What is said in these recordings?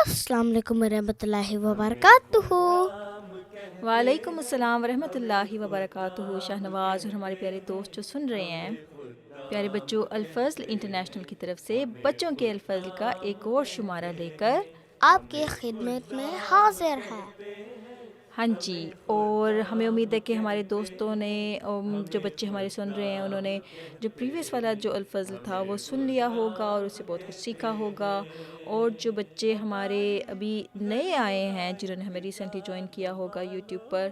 السلام علیکم ورحمۃ اللہ وبرکاتہ۔ وعلیکم السلام ورحمۃ اللہ وبرکاتہ۔ شاہنواز اور ہمارے پیارے دوست جو سن رہے ہیں، پیارے بچوں، الفضل انٹرنیشنل کی طرف سے بچوں کے الفضل کا ایک اور شمارہ لے کر آپ کی خدمت میں حاضر ہے۔ ہاں جی، اور ہمیں امید ہے کہ ہمارے دوستوں نے جو بچے ہمارے سن رہے ہیں انہوں نے جو پریویس والا جو الفضل تھا وہ سن لیا ہوگا اور اس سے بہت کچھ سیکھا ہوگا۔ اور جو بچے ہمارے ابھی نئے آئے ہیں جنہوں نے ہمیں ریسنٹلی جوائن کیا ہوگا یوٹیوب پر،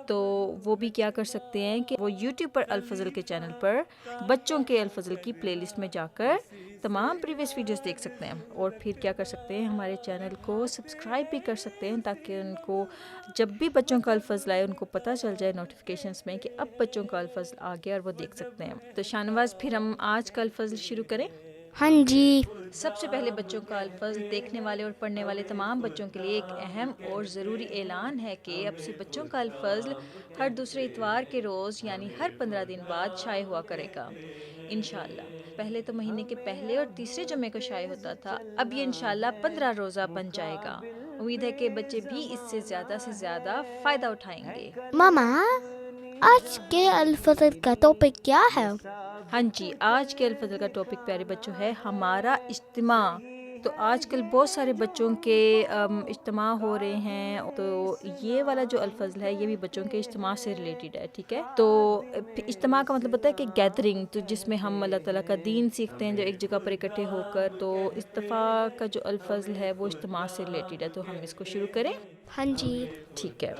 تو وہ بھی کیا کر سکتے ہیں کہ وہ یوٹیوب پر الفضل کے چینل پر بچوں کے الفضل کی پلے لسٹ میں جا کر تمام پریویس ویڈیوز دیکھ سکتے ہیں، اور پھر کیا کر سکتے ہیں، ہمارے چینل کو سبسکرائب بھی کر سکتے ہیں تاکہ ان کو جب بھی بچوں کا الفضل آئے ان کو پتہ چل جائے نوٹیفیکیشنز میں کہ اب بچوں کا الفضل آ گیا اور وہ دیکھ سکتے ہیں۔ تو شاہنواز، پھر ہم آج کا الفضل شروع کریں۔ ہاں جی، سب سے پہلے بچوں کا الفضل دیکھنے والے اور پڑھنے والے تمام بچوں کے لیے ایک اہم اور ضروری اعلان ہے کہ اب سے بچوں کا الفضل ہر دوسرے اتوار کے روز یعنی ہر 15 دن بعد شائع ہوا کرے گا انشاءاللہ۔ پہلے تو مہینے کے پہلے اور تیسرے جمعے کو شائع ہوتا تھا، اب یہ انشاءاللہ 15 روزہ بن جائے گا۔ امید ہے کہ بچے بھی اس سے زیادہ فائدہ اٹھائیں گے۔ ماما آج کے الفضل کا ٹاپک کیا ہے؟ ہاں جی، آج کے الفضل کا ٹاپک پیارے بچوں ہے ہمارا اجتماع۔ تو آج کل بہت سارے بچوں کے اجتماع ہو رہے ہیں، تو یہ والا جو الفضل ہے یہ بھی بچوں کے اجتماع سے ریلیٹڈ ہے، ٹھیک ہے۔ تو اجتماع کا مطلب ہوتا ہے کہ گیدرنگ، تو جس میں ہم اللہ تعالیٰ کا دین سیکھتے ہیں جو ایک جگہ پر اکٹھے ہو کر۔ تو اتفاق کا جو الفضل ہے وہ اجتماع سے ریلیٹڈ ہے، تو ہم اس کو شروع کریں۔ ہاں جی، ٹھیک ہے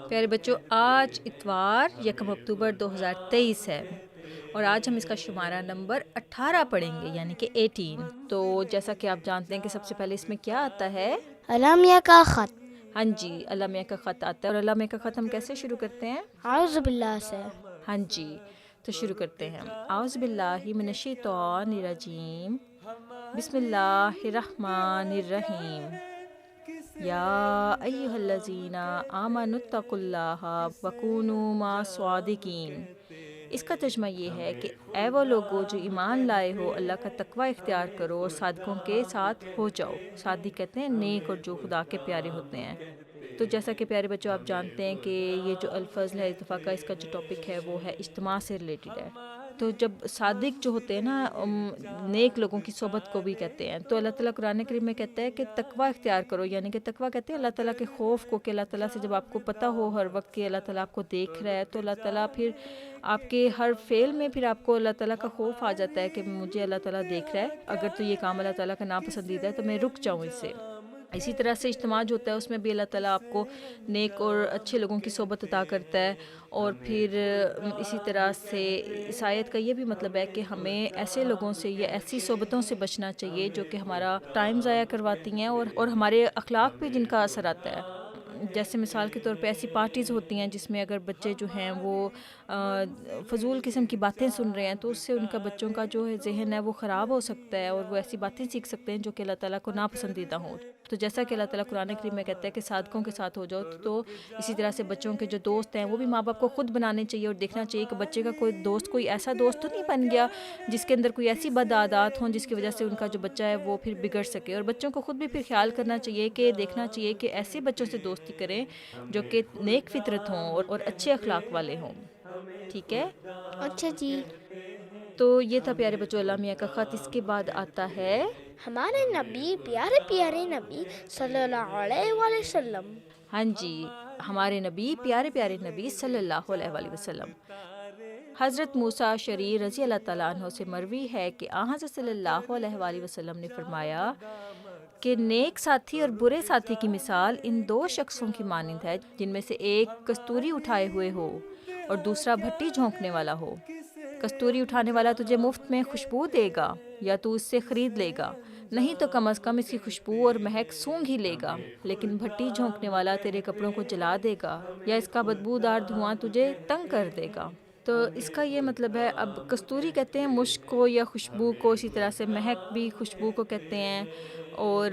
پیارے بچوں، آج اتوار 1 اکتوبر 2023 ہے، اور آج ہم اس کا شمارہ نمبر 18 پڑھیں گے، یعنی کہ 18۔ تو جیسا کہ آپ جانتے ہیں کہ سب سے پہلے اس میں کیا آتا ہے؟ الامیہ کا خط۔ ہاں جی، الامیہ کا خط آتا ہے، اور الامیہ کا خط ہم کیسے شروع کرتے ہیں؟ اعوذ باللہ سے۔ ہاں جی، تو شروع کرتے ہیں۔ اعوذ باللہ من الشیطان الرجیم، بسم اللہ الرحمن الرحیم، یا ایہا الذین آمنوا اتقوا اللہ وکونوا مع الصادقین۔ اس کا ترجمہ یہ ہے کہ اے وہ لوگو جو ایمان لائے ہو، اللہ کا تقوی اختیار کرو اور صادقوں کے ساتھ ہو جاؤ۔ صادق کہتے ہیں نیک اور جو خدا کے پیارے ہوتے ہیں۔ تو جیسا کہ پیارے بچوں آپ جانتے ہیں کہ یہ جو الفضل ہے اتفاق کا، اس کا جو ٹاپک ہے وہ ہے اجتماع سے ریلیٹڈ ہے۔ تو جب صادق جو ہوتے ہیں نا، نیک لوگوں کی صحبت کو بھی کہتے ہیں، تو اللہ تعالیٰ قرآن کریم میں کہتا ہے کہ تقوی اختیار کرو، یعنی کہ تقوی کہتے ہیں اللہ تعالیٰ کے خوف کو، کہ اللہ تعالیٰ سے جب آپ کو پتہ ہو ہر وقت کہ اللہ تعالیٰ آپ کو دیکھ رہا ہے، تو اللہ تعالیٰ پھر آپ کے ہر فعل میں پھر آپ کو اللہ تعالیٰ کا خوف آ جاتا ہے کہ مجھے اللہ تعالیٰ دیکھ رہا ہے، اگر تو یہ کام اللہ تعالیٰ کا ناپسندیدہ ہے تو میں رک جاؤں اس سے۔ اسی طرح سے اجتماع جو ہوتا ہے اس میں بھی اللہ تعالیٰ آپ کو نیک اور اچھے لوگوں کی صحبت عطا کرتا ہے، اور پھر اسی طرح سے اس آیت کا یہ بھی مطلب ہے کہ ہمیں ایسے لوگوں سے یا ایسی صحبتوں سے بچنا چاہیے جو کہ ہمارا ٹائم ضائع کرواتی ہیں اور ہمارے اخلاق پہ جن کا اثر آتا ہے۔ جیسے مثال کے طور پہ ایسی پارٹیز ہوتی ہیں جس میں اگر بچے جو ہیں وہ فضول قسم کی باتیں سن رہے ہیں، تو اس سے ان کا بچوں کا جو ذہن ہے وہ خراب ہو سکتا ہے، اور وہ ایسی باتیں سیکھ سکتے ہیں جو کہ اللہ تعالیٰ کو ناپسندیدہ ہوں۔ تو جیسا کہ اللہ تعالیٰ قرآن کریم میں کہتا ہے کہ صادقوں کے ساتھ ہو جاؤ، تو اسی طرح سے بچوں کے جو دوست ہیں وہ بھی ماں باپ کو خود بنانے چاہیے، اور دیکھنا چاہیے کہ بچے کا کوئی دوست کوئی ایسا دوست تو نہیں بن گیا جس کے اندر کوئی ایسی بد عادات ہوں جس کی وجہ سے ان کا جو بچہ ہے وہ پھر بگڑ سکے۔ اور بچوں کو خود بھی پھر خیال کرنا چاہیے کہ دیکھنا چاہیے کہ ایسے بچوں سے دوستی کریں جو کہ نیک فطرت ہوں اور اچھے اخلاق والے ہوں، ٹھیک ہے۔ اچھا جی، تو یہ تھا پیارے بچوں الامیہ کا خط۔ اس کے بعد آتا ہے ہمارے نبی، پیارے پیارے نبی صلی اللہ علیہ وآلہ وسلم۔ ہاں جی، ہمارے نبی، پیارے پیارے نبی صلی اللہ علیہ وآلہ وسلم۔ حضرت موسیٰ شریع رضی اللہ تعالیٰ عنہ سے مروی ہے کہ حضرت صلی اللہ علیہ وآلہ وسلم نے فرمایا کہ نیک ساتھی اور برے ساتھی کی مثال ان دو شخصوں کی مانند ہے، جن میں سے ایک کستوری اٹھائے ہوئے ہو اور دوسرا بھٹی جھونکنے والا ہو۔ کستوری اٹھانے والا تجھے مفت میں خوشبو دے گا یا تو اس سے خرید لے گا، نہیں تو کم از کم اس کی خوشبو اور مہک سونگھ ہی لے گا، لیکن بھٹی جھونکنے والا تیرے کپڑوں کو جلا دے گا یا اس کا بدبودار دھواں تجھے تنگ کر دے گا۔ تو اس کا یہ مطلب ہے، اب کستوری کہتے ہیں مشک کو یا خوشبو کو، اسی طرح سے مہک بھی خوشبو کو کہتے ہیں، اور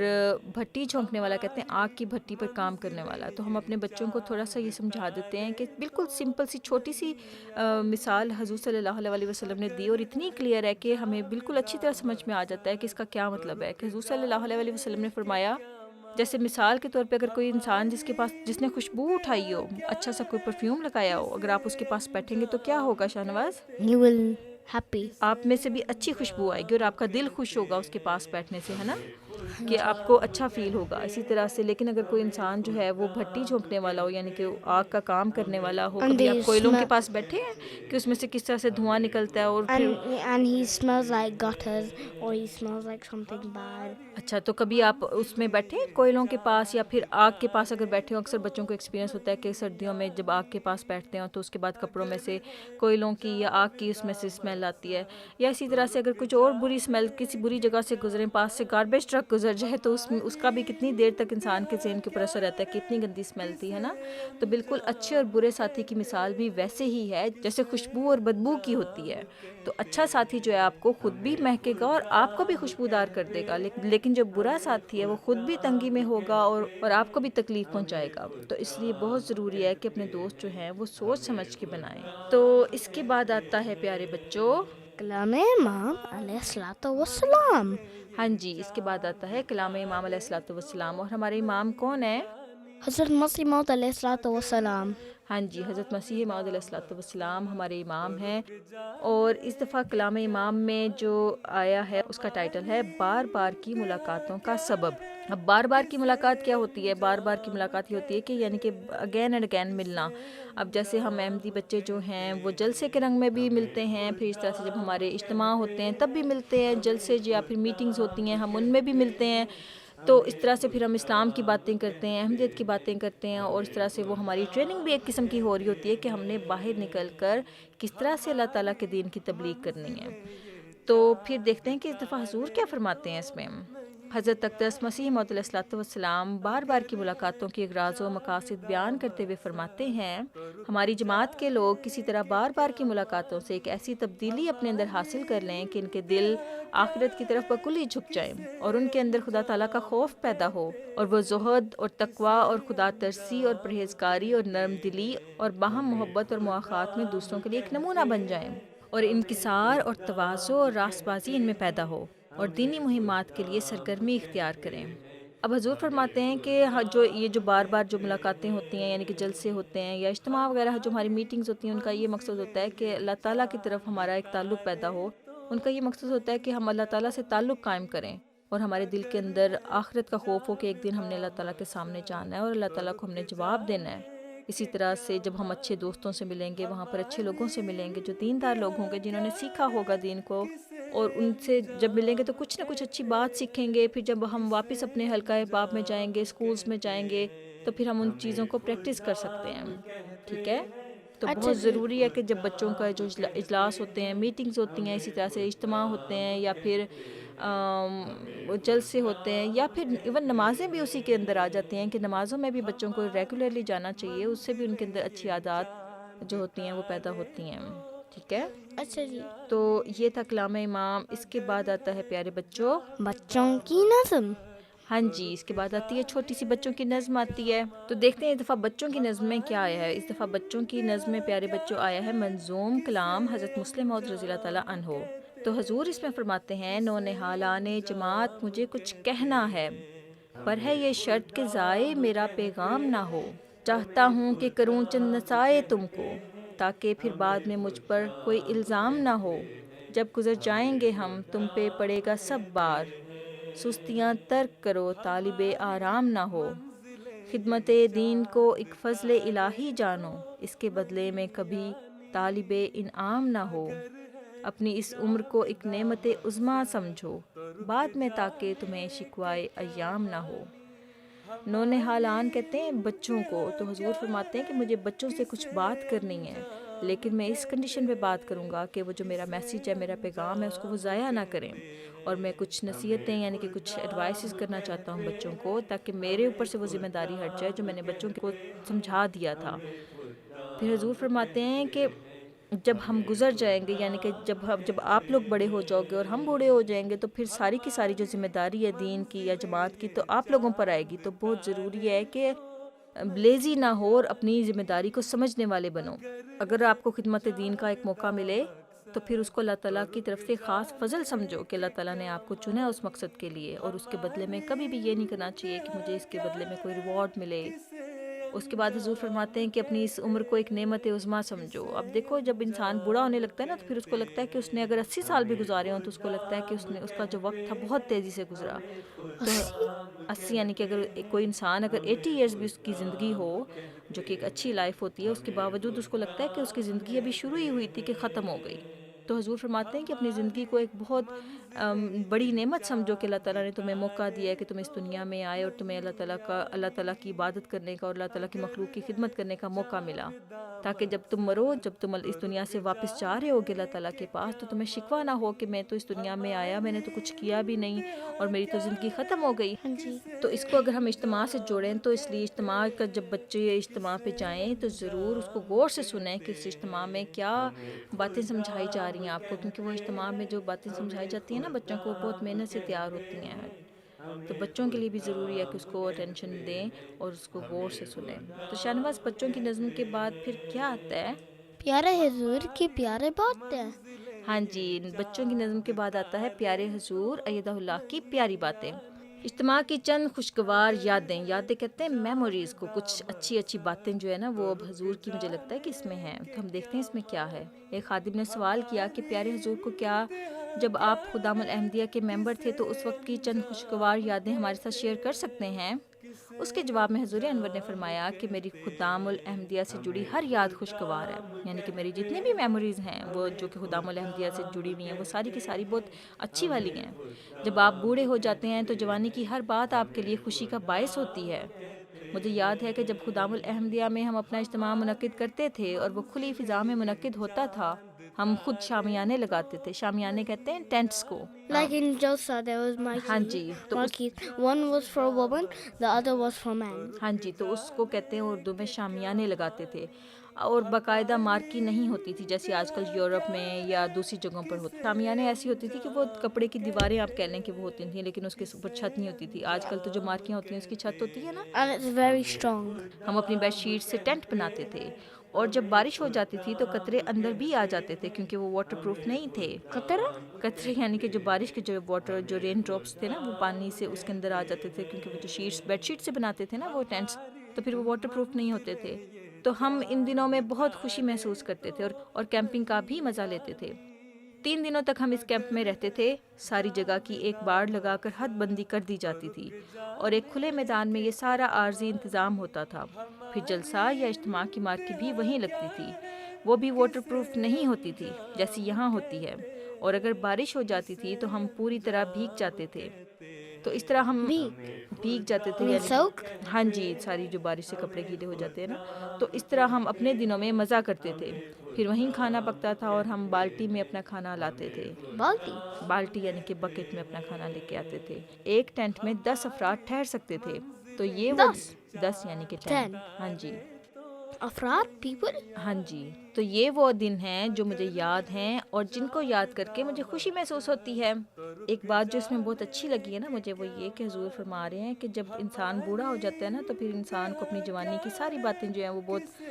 بھٹی جھونکنے والا کہتے ہیں آگ کی بھٹی پر کام کرنے والا۔ تو ہم اپنے بچوں کو تھوڑا سا یہ سمجھا دیتے ہیں کہ بالکل سمپل سی چھوٹی سی مثال حضور صلی اللہ علیہ وسلم نے دی، اور اتنی کلیئر ہے کہ ہمیں بالکل اچھی طرح سمجھ میں آ جاتا ہے کہ اس کا کیا مطلب ہے۔ کہ حضور صلی اللہ علیہ وسلم نے فرمایا جیسے مثال کے طور پہ اگر کوئی انسان جس نے خوشبو اٹھائی ہو، اچھا سا کوئی پرفیوم لگایا ہو، اگر آپ اس کے پاس بیٹھیں گے تو کیا ہوگا شاہنواز؟ You will happy. آپ میں سے بھی اچھی خوشبو آئے گی اور آپ کا دل خوش ہوگا اس کے پاس بیٹھنے سے، ہے نا، کہ آپ کو اچھا فیل ہوگا اسی طرح سے. لیکن اگر کوئی انسان جو ہے وہ بھٹی جھونکنے والا ہو، یعنی کہ آگ کا کام کرنے والا ہو، And کبھی they آپ کوئلوں کے smell, پاس بیٹھے ہیں کہ اس میں سے کس طرح سے دھواں نکلتا ہے اور پھر and he smells like gutters, or he smells like something bad. اچھا، تو کبھی آپ اس میں بیٹھے ہیں کوئلوں کے پاس یا پھر آگ کے پاس اگر بیٹھے ہوں؟ اکثر بچوں کو ایکسپیرینس ہوتا ہے کہ سردیوں میں جب آگ کے پاس بیٹھتے ہوں تو اس کے بعد کپڑوں میں سے کوئلوں کی یا آگ کی اس میں سے اسمیل آتی ہے. یا اسی طرح سے اگر کچھ اور بری اسمیل کسی بری جگہ سے گزریں، پاس سے گاربیج ٹرک گزر جائے تو اس کا بھی کتنی دیر تک انسان کے ذہن کے اوپر اثر رہتا ہے، کتنی گندی اسمیل تھی، ہے نا. تو بالکل اچھے اور برے ساتھی کی مثال بھی ویسے ہی ہے جیسے خوشبو اور بدبو کی ہوتی ہے. تو اچھا ساتھی جو ہے آپ کو خود بھی مہکے گا اور آپ کو بھی خوشبودار کر دے گا، لیکن جو برا ساتھی ہے وہ خود بھی تنگی میں ہوگا اور آپ کو بھی تکلیف پہنچائے گا. تو اس لیے بہت ضروری ہے کہ اپنے دوست جو ہیں وہ سوچ سمجھ کے بنائیں. تو اس کے بعد آتا ہے پیارے بچوں، کلام امام علیہ الصلوۃ والسلام. ہاں جی، اس کے بعد آتا ہے کلام امام علیہ الصلوۃ والسلام. اور ہمارے امام کون ہیں؟ حضرت مسیح موعود علیہ الصلوۃ والسلام. ہاں جی، حضرت مسیح موعود علیہ الصلوۃ والسلام ہمارے امام ہیں. اور اس دفعہ کلام امام میں جو آیا ہے اس کا ٹائٹل ہے بار بار کی ملاقاتوں کا سبب. اب بار بار کی ملاقات کیا ہوتی ہے؟ بار بار کی ملاقات یہ ہوتی ہے کہ یعنی کہ اگین اینڈ اگین ملنا. اب جیسے ہم احمدی بچے جو ہیں وہ جلسے کے رنگ میں بھی ملتے ہیں، پھر اس طرح سے جب ہمارے اجتماع ہوتے ہیں تب بھی ملتے ہیں، جلسے یا پھر میٹنگز ہوتی ہیں ہم ان میں بھی ملتے ہیں. تو اس طرح سے پھر ہم اسلام کی باتیں کرتے ہیں، احمدیت کی باتیں کرتے ہیں، اور اس طرح سے وہ ہماری ٹریننگ بھی ایک قسم کی ہو رہی ہوتی ہے کہ ہم نے باہر نکل کر کس طرح سے اللہ تعالیٰ کے دین کی تبلیغ کرنی ہے. تو پھر دیکھتے ہیں کہ اس دفعہ حضور کیا فرماتے ہیں اس میں. حضرت اقدس مسیح موعود علیہ الصلوۃ والسلام بار بار کی ملاقاتوں کے اغراض و مقاصد بیان کرتے ہوئے فرماتے ہیں، ہماری جماعت کے لوگ کسی طرح بار بار کی ملاقاتوں سے ایک ایسی تبدیلی اپنے اندر حاصل کر لیں کہ ان کے دل آخرت کی طرف بکل ہی جھک جائیں اور ان کے اندر خدا تعالیٰ کا خوف پیدا ہو، اور وہ زہد اور تقوی اور خدا ترسی اور پرہیزکاری اور نرم دلی اور باہم محبت اور مواخات میں دوسروں کے لیے ایک نمونہ بن جائیں، اور انکسار اور تواضع اور راست بازی ان میں پیدا ہو، اور دینی مہمات کے لیے سرگرمی اختیار کریں. اب حضور فرماتے ہیں کہ جو بار بار جو ملاقاتیں ہوتی ہیں، یعنی کہ جلسے ہوتے ہیں یا اجتماع وغیرہ جو ہماری میٹنگز ہوتی ہیں، ان کا یہ مقصد ہوتا ہے کہ اللہ تعالیٰ کی طرف ہمارا ایک تعلق پیدا ہو. ان کا یہ مقصد ہوتا ہے کہ ہم اللہ تعالیٰ سے تعلق قائم کریں اور ہمارے دل کے اندر آخرت کا خوف ہو کہ ایک دن ہم نے اللہ تعالیٰ کے سامنے جانا ہے اور اللہ تعالیٰ کو ہم نے جواب دینا ہے. اسی طرح سے جب ہم اچھے دوستوں سے ملیں گے، وہاں پر اچھے لوگوں سے ملیں گے جو دیندار لوگ ہوں گے، جنہوں نے سیکھا ہوگا دین کو، اور ان سے جب ملیں گے تو کچھ نہ کچھ اچھی بات سیکھیں گے. پھر جب ہم واپس اپنے حلقہ احباب میں جائیں گے، اسکولز میں جائیں گے، تو پھر ہم ان چیزوں کو پریکٹس کر سکتے ہیں. ٹھیک ہے، تو بہت ضروری ہے کہ جب بچوں کا جو اجلاس ہوتے ہیں، میٹنگز ہوتی ہیں، اسی طرح سے اجتماع ہوتے ہیں یا پھر جلسے ہوتے ہیں یا پھر ایون نمازیں بھی اسی کے اندر آ جاتی ہیں کہ نمازوں میں بھی بچوں کو ریگولرلی جانا چاہیے، اس سے بھی ان کے اندر اچھی عادات جو ہوتی ہیں وہ پیدا ہوتی ہیں. ٹھیک ہے، اچھا جی. تو یہ تھا کلام امام. اس کے بعد آتا ہے پیارے بچوں بچوں کی نظم. ہاں جی، اس کے بعد آتی ہے چھوٹی سی بچوں کی نظم آتی ہے. تو دیکھتے ہیں اس دفعہ بچوں کی نظم میں کیا آیا ہے. اس دفعہ بچوں کی نظم میں پیارے بچوں آیا ہے منظوم کلام حضرت مسلم موعود رضی اللہ تعالیٰ عنہ. تو حضور اس میں فرماتے ہیں، نونہالان جماعت مجھے کچھ کہنا ہے، پر ہے یہ شرط کہ ضائع میرا پیغام نہ ہو. چاہتا ہوں کہ کروں چند نصائح تم کو، تاکہ پھر بعد میں مجھ پر کوئی الزام نہ ہو. جب گزر جائیں گے ہم تم پہ پڑے گا سب بار، سستیاں ترک کرو طالب آرام نہ ہو. خدمت دین کو ایک فضل الہی جانو، اس کے بدلے میں کبھی طالب انعام نہ ہو. اپنی اس عمر کو ایک نعمت عظمیٰ سمجھو، بعد میں تاکہ تمہیں شکوائے ایام نہ ہو. نونہالان کہتے ہیں بچوں کو. تو حضور فرماتے ہیں کہ مجھے بچوں سے کچھ بات کرنی ہے، لیکن میں اس کنڈیشن پہ بات کروں گا کہ وہ جو میرا میسیج ہے، میرا پیغام ہے، اس کو وہ ضائع نہ کریں. اور میں کچھ نصیحتیں یعنی کہ کچھ ایڈوائسز کرنا چاہتا ہوں بچوں کو، تاکہ میرے اوپر سے وہ ذمہ داری ہٹ جائے جو میں نے بچوں کو سمجھا دیا تھا. پھر حضور فرماتے ہیں کہ جب ہم گزر جائیں گے، یعنی کہ جب آپ لوگ بڑے ہو جاؤ گے اور ہم بوڑھے ہو جائیں گے، تو پھر ساری کی ساری جو ذمہ داری ہے دین کی یا جماعت کی تو آپ لوگوں پر آئے گی. تو بہت ضروری ہے کہ لیزی نہ ہو اور اپنی ذمہ داری کو سمجھنے والے بنو. اگر آپ کو خدمت دین کا ایک موقع ملے تو پھر اس کو اللہ تعالیٰ کی طرف سے خاص فضل سمجھو کہ اللہ تعالیٰ نے آپ کو چنا ہے اس مقصد کے لیے، اور اس کے بدلے میں کبھی بھی یہ نہیں کرنا چاہیے کہ مجھے اس کے بدلے میں کوئی ریوارڈ ملے۔ اس کے بعد حضور فرماتے ہیں کہ اپنی اس عمر کو ایک نعمت عظمیٰ سمجھو۔ اب دیکھو جب انسان بوڑھا ہونے لگتا ہے نا تو پھر اس کو لگتا ہے کہ اس نے اگر 80 سال بھی گزارے ہوں تو اس کو لگتا ہے کہ اس کا جو وقت تھا بہت تیزی سے گزرا۔ تو 80 یعنی کہ اگر کوئی انسان اگر 80 ایئرز بھی اس کی زندگی ہو، جو کہ ایک اچھی لائف ہوتی ہے، اس کے باوجود اس کو لگتا ہے کہ اس کی زندگی ابھی شروع ہی ہوئی تھی کہ ختم ہو گئی۔ تو حضور فرماتے ہیں کہ اپنی زندگی کو ایک بہت بڑی نعمت سمجھو کہ اللہ تعالیٰ نے تمہیں موقع دیا ہے کہ تم اس دنیا میں آئے اور تمہیں اللہ تعالیٰ کی عبادت کرنے کا اور اللہ تعالیٰ کی مخلوق کی خدمت کرنے کا موقع ملا، تاکہ جب تم مرو، جب تم اس دنیا سے واپس جا رہے ہوگے اللہ تعالیٰ کے پاس، تو تمہیں شکوہ نہ ہو کہ میں تو اس دنیا میں آیا، میں نے تو کچھ کیا بھی نہیں اور میری تو زندگی ختم ہو گئی۔ تو اس کو اگر ہم اجتماع سے جوڑیں تو اس لیے اجتماع کا جب بچے اجتماع پہ جائیں تو ضرور اس کو غور سے سنیں کہ اس اجتماع میں کیا باتیں سمجھائی جا رہی ہیں آپ کو، کیونکہ وہ اجتماع میں جو باتیں سمجھائی جاتی ہیں نا بچوں کو، وہ بہت محنت سے تیار ہوتی ہیں، تو بچوں کے لیے بھی ضروری ہے کہ اس کو اٹینشن دیں اور اس کو غور سے سنیں۔ تو شاہنواز بچوں کی نظم کے بعد پھر کیا آتا ہے؟ پیارے حضور کی پیارے باتیں۔ ہاں جی، بچوں کی نظم کے بعد آتا ہے پیارے حضور ایدہ اللہ کی پیاری باتیں۔ اجتماع کی چند خوشگوار یادیں کہتے ہیں میموریز کو، کچھ اچھی باتیں جو ہے نا وہ اب حضور کی مجھے لگتا ہے کہ اس میں ہیں، تو ہم دیکھتے ہیں اس میں کیا ہے۔ ایک خادم نے سوال کیا کہ پیارے حضور کو کیا جب آپ خدام الاحمدیہ کے ممبر تھے تو اس وقت کی چند خوشگوار یادیں ہمارے ساتھ شیئر کر سکتے ہیں؟ اس کے جواب میں حضور انور نے فرمایا کہ میری خدام الاحمدیہ سے جڑی ہر یاد خوشگوار ہے، یعنی کہ میری جتنی بھی میموریز ہیں وہ جو کہ خدام الاحمدیہ سے جڑی ہوئی ہیں وہ ساری کی ساری بہت اچھی والی ہیں۔ جب آپ بوڑھے ہو جاتے ہیں تو جوانی کی ہر بات آپ کے لیے خوشی کا باعث ہوتی ہے۔ مجھے یاد ہے کہ جب خدام الاحمدیہ میں ہم اپنا اجتماع منعقد کرتے تھے اور وہ کھلی فضا میں منعقد ہوتا تھا، ہم خود شامیانے لگاتے تھے۔ شامیانے کہتے ہیں ٹینٹس کو۔ Like in Jalsa, there was ہاں جی، تو marquees. One was for women, the other was for men. ہاں جی، تو اس کو کہتے ہیں اردو میں شامیانے لگاتے تھے، اور باقاعدہ مارکی نہیں ہوتی تھی جیسے آج کل یورپ میں یا دوسری جگہوں پر ہوتی۔ شامیانے ایسی ہوتی تھی کہ وہ کپڑے کی دیواریں آپ کہہ لیں کہ وہ ہوتی تھیں، لیکن اس کے اوپر چھت نہیں ہوتی تھی۔ آج کل تو جو مارکیاں ہوتی ہیں اس کی چھت ہوتی ہے نا۔ And it's very strong. ہم اپنی بیڈ شیٹ سے ٹینٹ بناتے تھے، اور جب بارش ہو جاتی تھی تو قطرے اندر بھی آ جاتے تھے کیونکہ وہ واٹر پروف نہیں تھے۔ قطرے یعنی کہ جو بارش کے جو واٹر جو رین ڈراپس تھے نا وہ پانی سے اس کے اندر آ جاتے تھے، کیونکہ وہ جو شیٹس بیڈ شیٹ سے بناتے تھے نا وہ ٹینٹس، تو پھر وہ واٹر پروف نہیں ہوتے تھے۔ تو ہم ان دنوں میں بہت خوشی محسوس کرتے تھے اور کیمپنگ کا بھی مزہ لیتے تھے۔ 3 دنوں تک ہم اس کیمپ میں رہتے تھے۔ ساری جگہ کی ایک باڑ لگا کر حد بندی کر دی جاتی تھی اور ایک کھلے میدان میں یہ سارا عارضی انتظام ہوتا تھا۔ پھر جلسہ یا اجتماع کی مارکی بھی وہیں لگتی تھی، وہ بھی واٹر پروف نہیں ہوتی تھی جیسی یہاں ہوتی ہے، اور اگر بارش ہو جاتی تھی تو ہم پوری طرح بھیگ جاتے تھے۔ تو اس طرح ہم بھیگ جاتے تھے، ہاں جی، ساری جو بارش سے کپڑے گیلے ہو جاتے ہیں نا، تو اس طرح ہم اپنے دنوں میں مزہ کرتے تھے۔ پھر وہیں کھانا پکتا تھا اور ہم بالٹی میں اپنا کھانا لاتے تھے۔ بالٹی یعنی کہ بکٹ میں اپنا کھانا لے کے آتے تھے۔ ایک ٹینٹ میں 10 افراد ٹھہر سکتے تھے، تو یہ 10 یعنی کہ 10، ہاں جی افراد پیپل۔ ہاں جی، تو یہ وہ دن ہیں جو مجھے یاد ہیں اور جن کو یاد کر کے مجھے خوشی محسوس ہوتی ہے۔ ایک بات جو اس میں بہت اچھی لگی ہے نا مجھے، وہ یہ کہ حضور فرما رہے ہیں کہ جب انسان بوڑھا ہو جاتا ہے نا تو پھر انسان کو اپنی جوانی کی ساری باتیں جو ہیں وہ بہت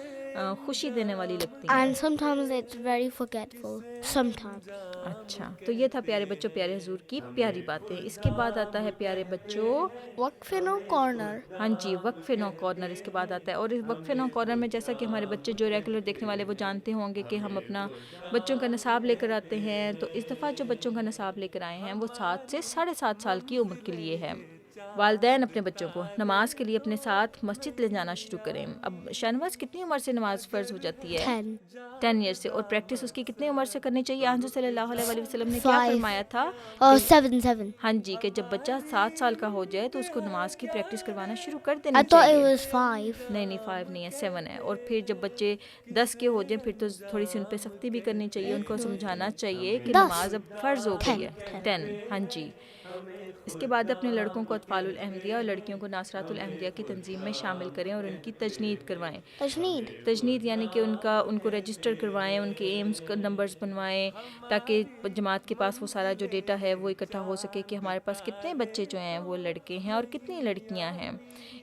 خوشی دینے والی لگتی ہیں۔ And sometimes it's very forgetful. Sometimes. اچھا، تو یہ تھا پیارے بچوں پیارے حضور کی پیاری باتیں۔ اس کے بعد آتا ہے پیارے بچوں وقفے نو کارنر۔ ہاں جی، وقفے نو کارنر اس کے بعد آتا ہے، اور اس وقفے نو کارنر میں جیسا کہ ہمارے بچے جو ریگولر دیکھنے والے وہ جانتے ہوں گے کہ ہم اپنا بچوں کا نصاب لے کر آتے ہیں۔ تو اس دفعہ جو بچوں کا نصاب لے کر آئے ہیں وہ 7 سے 7.5 سال کی عمر کے لیے ہے۔ والدین اپنے بچوں کو نماز کے لیے اپنے ساتھ مسجد لے جانا شروع کریں۔ اب شاہنواز کتنی عمر سے نماز فرض ہو جاتی ہے؟ 10 ایئر سے، اور پریکٹس اس کی کتنی عمر سے کرنی چاہیے؟ حضرت صلی اللہ علیہ وسلم نے کیا فرمایا تھا؟ 7 ہاں جی، کہ جب بچہ 7 سال کا ہو جائے تو اس کو نماز کی پریکٹس کروانا شروع کر دینی چاہیے۔ I thought it was 5. نہیں 5 نہیں ہے، 7 ہے۔ اور پھر جب بچے 10 کے ہو جائیں پھر تو تھوڑی سی ان پہ سختی بھی کرنی چاہیے، ان کو سمجھانا چاہیے کہ نماز اب فرض ہو گئی ہے۔ 10، ہاں جی۔ اس کے بعد اپنے لڑکوں کو اطفال الاحمدیہ اور لڑکیوں کو ناصرات الاحمدیہ کی تنظیم میں شامل کریں اور ان کی تجنید کروائیں۔ تجنید یعنی کہ ان کو رجسٹر کروائیں، ان کے ایمز نمبرز بنوائیں، تاکہ جماعت کے پاس وہ سارا جو ڈیٹا ہے وہ اکٹھا ہو سکے کہ ہمارے پاس کتنے بچے جو ہیں وہ لڑکے ہیں اور کتنی لڑکیاں ہیں۔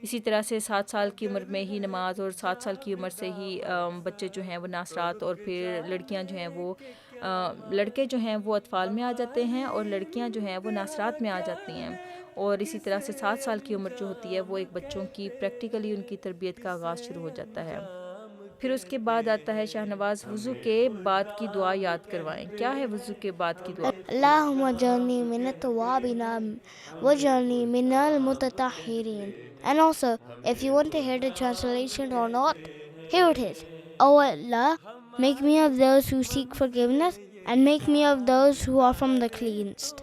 اسی طرح سے 7 سال کی عمر میں ہی نماز، اور 7 سال کی عمر سے ہی بچے جو ہیں وہ ناصرات، اور پھر لڑکیاں جو ہیں وہ لڑکے جو ہیں وہ اطفال میں آ جاتے ہیں اور لڑکیاں جو ہیں وہ ناصرات میں آ جاتی ہیں، اور اسی طرح سے 7 سال کی عمر جو ہوتی ہے وہ ایک بچوں کی پریکٹیکلی ان کی تربیت کا آغاز شروع ہو جاتا ہے۔ پھر اس کے بعد آتا ہے شاہ نواز وضو کے بعد کی دعا یاد کروائیں۔ کیا ہے وضو کے بعد کی دعا؟ اللہم اجعلنی من التوابین واجعلنی من المتطہرین. And also, if you want to hear the translation or not, here it is. Oh Allah, make me of those who seek forgiveness and make me of those who are from the cleansed.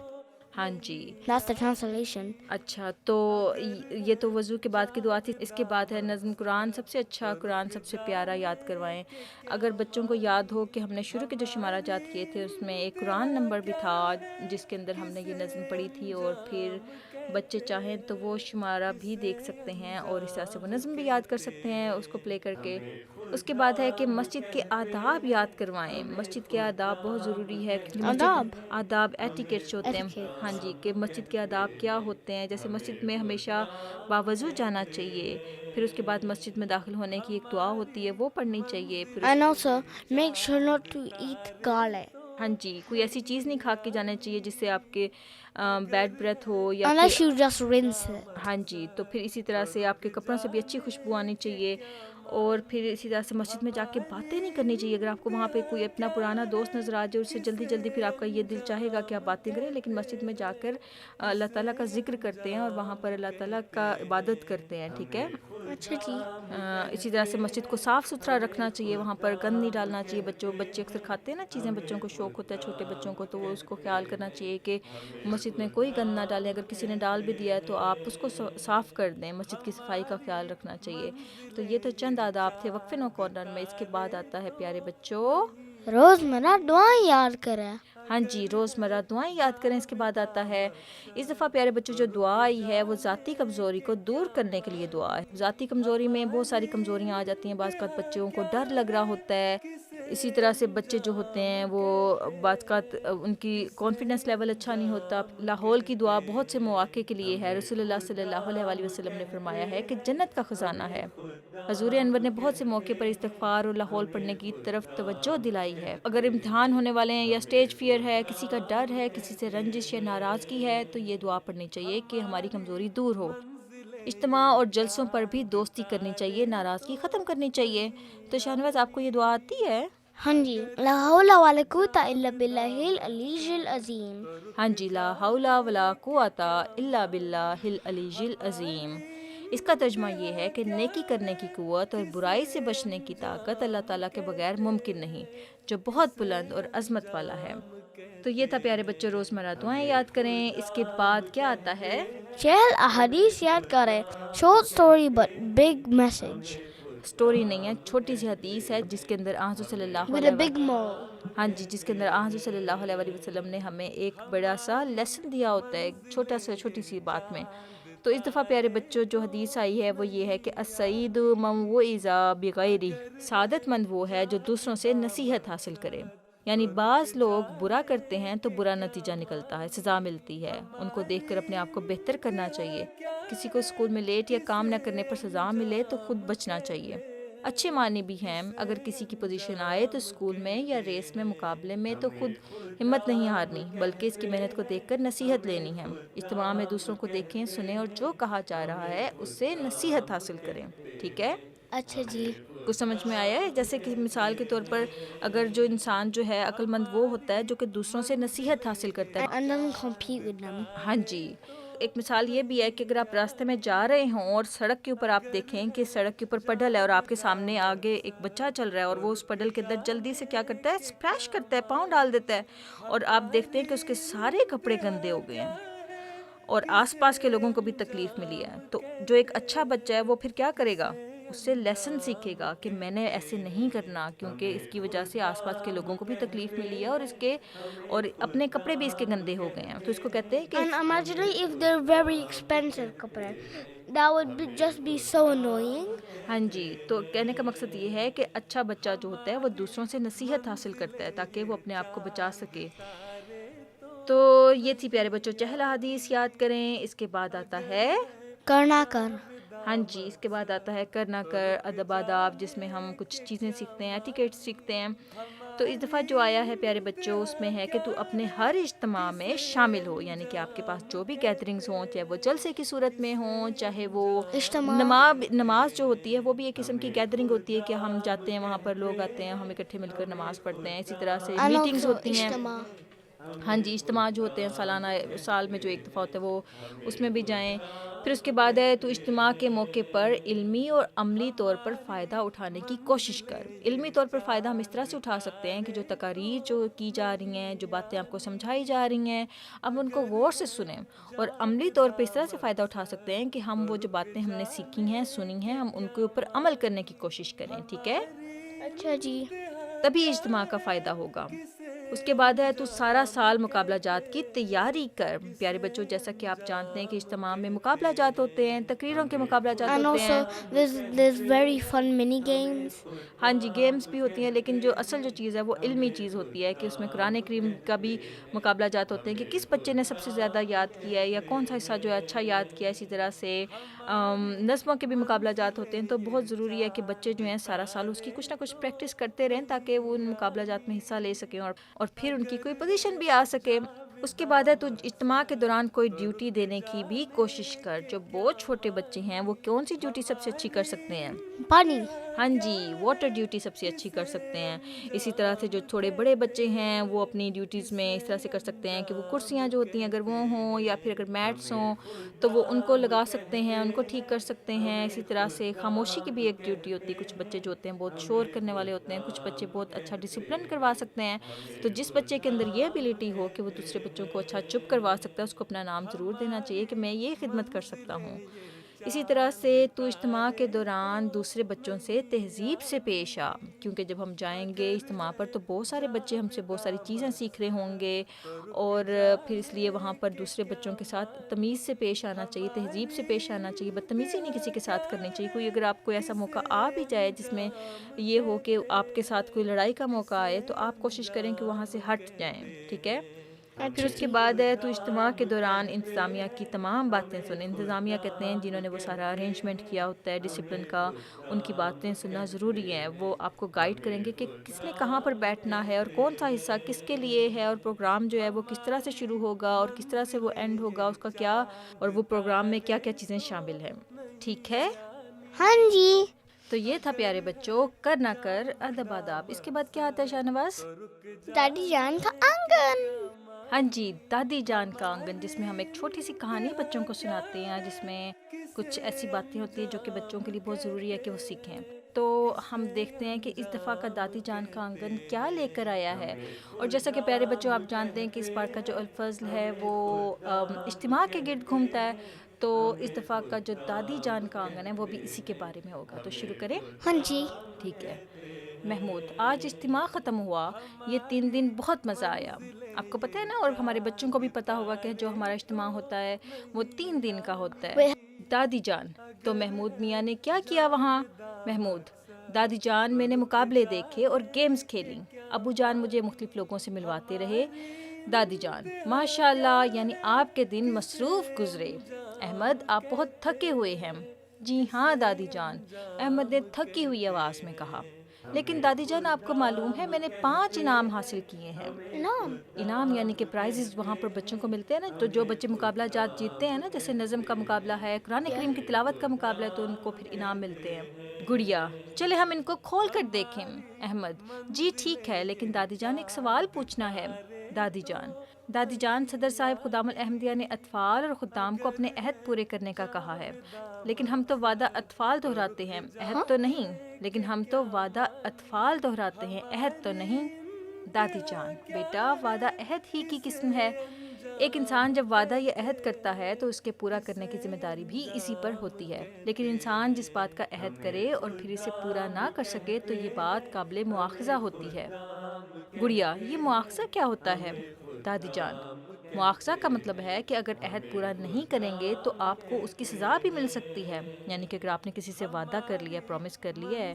ہاں جی، That's the translation. اچھا، تو یہ تو وضو کے بعد کی دعا تھی۔ اس کے بعد ہے نظم قرآن، سب سے اچھا قرآن سب سے پیارا یاد کروائیں۔ اگر بچوں کو یاد ہو کہ ہم نے شروع کے جو شمارہ جات کیے تھے اس میں ایک قرآن نمبر بھی تھا جس کے اندر ہم نے یہ نظم پڑھی تھی، اور پھر بچے چاہیں تو وہ شمارہ بھی دیکھ سکتے ہیں اور اس طرح سے وہ نظم بھی یاد کر سکتے ہیں اس کو پلے کر کے۔ اس کے بعد ہے کہ مسجد کے آداب یاد کروائیں۔ مسجد کے آداب بہت ضروری ہے کیونکہ آداب ایٹیکیٹس ہوتے ہیں، ہاں جی، کہ مسجد کے آداب کیا ہوتے ہیں۔ جیسے مسجد میں ہمیشہ باوضو جانا چاہیے، پھر اس کے بعد مسجد میں داخل ہونے کی ایک دعا ہوتی ہے وہ پڑھنی چاہیے، پھر And also, make sure not to eat garlic. ہاں جی، کوئی ایسی چیز نہیں کھا کے جانا چاہیے جس سے آپ کے بیڈ بریتھ ہو یا Unless you just rinse it. ہاں جی، تو پھر اسی طرح سے آپ کے کپڑوں سے بھی اچھی خوشبو آنی چاہیے، اور پھر اسی طرح سے مسجد میں جا کے باتیں نہیں کرنی چاہیے۔ اگر آپ کو وہاں پہ کوئی اپنا پرانا دوست نظر آ جائے اس سے جلدی جلدی پھر آپ کا یہ دل چاہے گا کہ آپ باتیں کریں، لیکن مسجد میں جا کر اللہ تعالیٰ کا ذکر کرتے ہیں اور وہاں پر اللہ تعالیٰ کا عبادت کرتے ہیں، ٹھیک ہے۔ اچھا جی. اسی طرح سے مسجد کو صاف ستھرا رکھنا چاہیے، وہاں پر گند نہیں ڈالنا چاہیے۔ بچے اکثر کھاتے ہیں نا چیزیں، بچوں کو شوق ہوتا ہے چھوٹے بچوں کو، تو وہ اس کو خیال کرنا چاہیے کہ مسجد میں کوئی گند نہ ڈالیں۔ اگر کسی نے ڈال بھی دیا ہے تو آپ اس کو صاف کر دیں، مسجد کی صفائی کا خیال رکھنا چاہیے۔ تو یہ تو چند آداب تھے وقفے نو کارنر میں۔ اس کے بعد آتا ہے پیارے بچوں، روزمرہ دعائیں یاد کریں. ہاں جی، روزمرہ دعائیں یاد کریں۔ اس کے بعد آتا ہے اس دفعہ پیارے بچوں جو دعا آئی ہے وہ ذاتی کمزوری کو دور کرنے کے لیے دعا ہے۔ ذاتی کمزوری میں بہت ساری کمزوریاں آ جاتی ہیں، بعض اوقات بچوں کو ڈر لگ رہا ہوتا ہے، اسی طرح سے بچے جو ہوتے ہیں وہ بعض اوقات ان کی کانفیڈنس لیول اچھا نہیں ہوتا۔ لاہور کی دعا بہت سے مواقع کے لیے ہے۔ رسول اللہ صلی اللہ علیہ وآلہ وسلم نے فرمایا ہے کہ جنت کا خزانہ ہے۔ حضور انور نے بہت سے موقع پر استغفار اور لاہور پڑھنے کی طرف توجہ دلائی ہے۔ اگر امتحان ہونے والے ہیں یا اسٹیج فیئر ہے، کسی کا ڈر ہے، کسی سے رنجش یا ناراضگی ہے، تو یہ دعا پڑھنی چاہیے کہ ہماری کمزوری دور ہو۔ اجتماع اور جلسوں پر بھی دوستی کرنی چاہیے، ناراضگی ختم کرنی چاہیے۔ تو شاہنواز آپ کو یہ دعا آتی ہے؟ ہاں جی. لا حول ولا قوت الا باللہ العلی العظیم. ہاں جی، لا حول ولا قوت الا باللہ العلی العظیم۔ اس کا ترجمہ یہ ہے کہ نیکی کرنے کی قوت اور برائی سے بچنے کی طاقت اللہ تعالیٰ کے بغیر ممکن نہیں، جو بہت بلند اور عظمت والا ہے۔ تو یہ تھا پیارے بچوں روزمرہ دعائیں یاد کریں۔ اس کے بعد کیا آتا ہے؟ چہل احادیث یاد کریں. Short story but big message. Story نہیں ہے، چھوٹی سی حدیث ہے جس کے اندر حضور صلی اللہ With a علیہ big moral. ہاں جی، جس کے اندر حضور صلی اللہ علیہ وآلہ وسلم نے ہمیں ایک بڑا سا لیسن دیا ہوتا ہے چھوٹی سی بات میں۔ تو اس دفعہ پیارے بچوں جو حدیث آئی ہے وہ یہ ہے کہ السعید من وعظ بغیرہ، سعادت مند وہ ہے جو دوسروں سے نصیحت حاصل کرے۔ یعنی بعض لوگ برا کرتے ہیں تو برا نتیجہ نکلتا ہے، سزا ملتی ہے، ان کو دیکھ کر اپنے آپ کو بہتر کرنا چاہیے۔ کسی کو اسکول میں لیٹ یا کام نہ کرنے پر سزا ملے تو خود بچنا چاہیے۔ اچھے معنی بھی ہیں، اگر کسی کی پوزیشن آئے تو اسکول میں یا ریس میں مقابلے میں تو خود ہمت نہیں ہارنی، بلکہ اس کی محنت کو دیکھ کر نصیحت لینی ہے۔ اجتماع میں دوسروں کو دیکھیں، سنیں اور جو کہا جا رہا ہے اس سے نصیحت حاصل کریں، ٹھیک ہے؟ اچھا جی. کچھ سمجھ میں آیا ہے؟ جیسے کہ مثال کے طور پر اگر جو انسان جو ہے عقل مند وہ ہوتا ہے جو کہ دوسروں سے نصیحت حاصل کرتا ہے۔ And then compete with them. ہاں جی، ایک مثال یہ بھی ہے کہ اگر آپ راستے میں جا رہے ہوں اور سڑک کے اوپر آپ دیکھیں کہ سڑک کے اوپر پڈل ہے اور آپ کے سامنے آگے ایک بچہ چل رہا ہے اور وہ اس پڈل کے اندر جلدی سے کیا کرتا ہے، اسپلیش کرتا ہے، پاؤں ڈال دیتا ہے، اور آپ دیکھتے ہیں کہ اس کے سارے کپڑے گندے ہو گئے ہیں اور آس پاس کے لوگوں کو بھی تکلیف ملی ہے۔ تو جو ایک اچھا بچہ ہے وہ پھر کیا کرے گا؟ اس سے لیسن سیکھے گا کہ میں نے ایسے نہیں کرنا، کیونکہ اس کی وجہ سے آس پاس کے لوگوں کو بھی تکلیف ملی ہے اور اپنے کپڑے بھی اس کے گندے ہو گئے ہیں۔ تو اس کو کہتے ہیں کہ And imagine if they're very expensive kapre. That would just be so annoying. ہاں جی، تو کہنے کا مقصد یہ ہے کہ اچھا بچہ جو ہوتا ہے وہ دوسروں سے نصیحت حاصل کرتا ہے تاکہ وہ اپنے آپ کو بچا سکے۔ تو یہ تھی پیارے بچوں چہل حدیث یاد کریں۔ اس کے بعد آتا ہے کرنا کر. ہاں جی، اس کے بعد آتا ہے کرنا کر، ادب آداب، جس میں ہم کچھ چیزیں سیکھتے ہیں، ایٹیکیٹ سیکھتے ہیں۔ تو اس دفعہ جو آیا ہے پیارے بچوں اس میں ہے کہ تو اپنے ہر اجتماع میں شامل ہو، یعنی کہ آپ کے پاس جو بھی گیدرنگز ہوں، چاہے وہ جلسے کی صورت میں ہوں، چاہے وہ اجتماع نماز جو ہوتی ہے وہ بھی ایک قسم کی گیدرنگ ہوتی ہے کہ ہم جاتے ہیں وہاں پر، لوگ آتے ہیں، ہم اکٹھے مل کر نماز پڑھتے ہیں. اسی طرح سے and میٹنگز also ہوتی ہیں. اجتماع. ہاں جی، اجتماع جو ہوتے ہیں سالانہ، سال میں جو ایک دفعہ ہوتا ہے وہ اس میں بھی جائیں. پھر اس کے بعد ہے تو اجتماع کے موقع پر علمی اور عملی طور پر فائدہ اٹھانے کی کوشش کر. علمی طور پر فائدہ ہم اس طرح سے اٹھا سکتے ہیں کہ جو تقاریر جو کی جا رہی ہیں، جو باتیں آپ کو سمجھائی جا رہی ہیں، اب ان کو غور سے سنیں. اور عملی طور پہ اس طرح سے فائدہ اٹھا سکتے ہیں کہ ہم وہ جو باتیں ہم نے سیکھی ہیں، سنی ہیں، ہم ان کے اوپر عمل کرنے کی کوشش کریں. ٹھیک ہے، اچھا جی. تبھی اجتماع کا فائدہ ہوگا. اس کے بعد ہے تو سارا سال مقابلہ جات کی تیاری کر. پیارے بچوں، جیسا کہ آپ جانتے ہیں کہ اجتماع میں مقابلہ جات ہوتے ہیں، تقریروں کے مقابلہ جات And ہوتے ہیں. also there's very fun mini games. ہاں جی، گیمز بھی ہوتی ہیں، لیکن جو اصل جو چیز ہے وہ علمی چیز ہوتی ہے کہ اس میں قرآن کریم کا بھی مقابلہ جات ہوتے ہیں کہ کس بچے نے سب سے زیادہ یاد کیا ہے یا کون سا حصہ جو ہے اچھا یاد کیا ہے. اسی طرح سے نظموں کے بھی مقابلہ جات ہوتے ہیں. تو بہت ضروری ہے کہ بچے جو ہیں سارا سال اس کی کچھ نہ کچھ پریکٹس کرتے رہیں تاکہ وہ ان مقابلہ جات میں حصہ لے سکیں اور پھر ان کی کوئی پوزیشن بھی آ سکے. اس کے بعد ہے تو اجتماع کے دوران کوئی ڈیوٹی دینے کی بھی کوشش کر. جو بہت چھوٹے بچے ہیں وہ کون سی ڈیوٹی سب سے اچھی کر سکتے ہیں؟ پانی. ہاں جی، واٹر ڈیوٹی سب سے اچھی کر سکتے ہیں. اسی طرح سے جو تھوڑے بڑے بچے ہیں وہ اپنی ڈیوٹیز میں اس طرح سے کر سکتے ہیں کہ وہ کرسیاں جو ہوتی ہیں اگر وہ ہوں یا پھر اگر میٹس ہوں تو وہ ان کو لگا سکتے ہیں، ان کو ٹھیک کر سکتے ہیں. اسی طرح سے خاموشی کی بھی ایک ڈیوٹی ہوتی ہے. کچھ بچے جو ہوتے ہیں بہت شور کرنے والے ہوتے ہیں، کچھ بچے بہت اچھا ڈسپلن کروا سکتے ہیں. تو جس بچے کے اندر یہ ایبلٹی ہو کہ وہ دوسرے بچوں کو اچھا چپ کروا سکتا ہے، اس کو اپنا نام ضرور دینا چاہیے کہ میں یہ خدمت کر سکتا ہوں. اسی طرح سے تو اجتماع کے دوران دوسرے بچوں سے تہذیب سے پیش آ، کیونکہ جب ہم جائیں گے اجتماع پر تو بہت سارے بچے ہم سے بہت ساری چیزیں سیکھ رہے ہوں گے، اور پھر اس لیے وہاں پر دوسرے بچوں کے ساتھ تمیز سے پیش آنا چاہیے، تہذیب سے پیش آنا چاہیے. بدتمیزی نہیں کسی کے ساتھ کرنی چاہیے. کوئی اگر آپ کو ایسا موقع آ بھی جائے جس میں یہ ہو کہ آپ کے ساتھ کوئی لڑائی کا موقع آئے تو آپ کوشش کریں کہ وہاں سے ہٹ جائیں. ٹھیک ہے. پھر اس کے بعد ہے تو اجتماع کے دوران انتظامیہ کی تمام باتیں سنیں. انتظامیہ کہتے ہیں جنہوں نے وہ سارا ارینجمنٹ کیا ہوتا ہے ڈسپلن کا، ان کی باتیں سننا ضروری ہے. وہ آپ کو گائیڈ کریں گے کہ کس نے کہاں پر بیٹھنا ہے اور کون سا حصہ کس کے لیے ہے، اور پروگرام جو ہے وہ کس طرح سے شروع ہوگا اور کس طرح سے وہ اینڈ ہوگا، اس کا کیا، اور وہ پروگرام میں کیا کیا چیزیں شامل ہیں. ٹھیک ہے. ہاں جی. تو یہ تھا پیارے بچوں کر نہ کر ادب آداب. اس کے بعد کیا آتا ہے شاہ نواز؟ دادی جان کا آنگن. ہاں جی، دادی جان کا آنگن، جس میں ہم ایک چھوٹی سی کہانی بچوں کو سناتے ہیں، جس میں کچھ ایسی باتیں ہوتی ہیں جو کہ بچوں کے لیے بہت ضروری ہے کہ وہ سیکھیں. تو ہم دیکھتے ہیں کہ اس دفعہ کا دادی جان کا آنگن کیا لے کر آیا ہے. اور جیسا کہ پیارے بچوں آپ جانتے ہیں کہ اس بار کا جو الفضل ہے وہ اجتماع کے گرد گھومتا ہے. تو اس دفعہ کا جو دادی جان کا آنگن ہے وہ بھی اسی کے بارے میں ہوگا. تو شروع کریں؟ ہاں جی. ٹھیک ہے. محمود، آج اجتماع ختم ہوا، یہ 3 دن بہت مزہ آیا. آپ کو پتہ ہے نا، اور ہمارے بچوں کو بھی پتہ ہوگا کہ جو ہمارا اجتماع ہوتا ہے وہ 3 دن کا ہوتا ہے. دادی جان: تو محمود میاں نے کیا کیا وہاں؟ محمود: دادی جان، میں نے مقابلے دیکھے اور گیمز کھیلی. ابو جان مجھے مختلف لوگوں سے ملواتے رہے. دادی جان: ماشاء اللہ، یعنی آپ کے دن مصروف گزرے. احمد: آپ بہت تھکے ہوئے ہیں. جی ہاں دادی جان، احمد نے تھکی ہوئی آواز میں کہا. لیکن دادی جان، آپ کو معلوم ہے میں نے 5 انعام حاصل کیے ہیں. انعام یعنی کہ پرائزز وہاں پر بچوں کو ملتے ہیں نا. تو جو بچے مقابلہ جات جیتتے ہیں نا، جیسے نظم کا مقابلہ ہے، قرآن کریم کی تلاوت کا مقابلہ ہے، تو ان کو پھر انعام ملتے ہیں. گڑیا: چلے ہم ان کو کھول کر دیکھیں. احمد: جی ٹھیک ہے، لیکن دادی جان ایک سوال پوچھنا ہے. دادی جان، صدر صاحب خدام الاحمدیہ نے اطفال اور خدام کو اپنے عہد پورے کرنے کا کہا ہے، لیکن ہم تو وعدہ اطفال دہراتے ہیں، عہد تو نہیں. لیکن ہم تو وعدہ اطفال دہراتے ہیں، عہد تو نہیں. دادی جان: بیٹا، وعدہ عہد ہی کی قسم ہے. ایک انسان جب وعدہ یا عہد کرتا ہے تو اس کے پورا کرنے کی ذمہ داری بھی اسی پر ہوتی ہے. لیکن انسان جس بات کا عہد کرے اور پھر اسے پورا نہ کر سکے تو یہ بات قابل مواخذہ ہوتی ہے. گڑیا: یہ مواخذہ کیا ہوتا ہے؟ دادی جان: مواخذہ کا مطلب ہے کہ اگر عہد پورا نہیں کریں گے تو آپ کو اس کی سزا بھی مل سکتی ہے. یعنی کہ اگر آپ نے کسی سے وعدہ کر لیا، پرومس کر لیا ہے،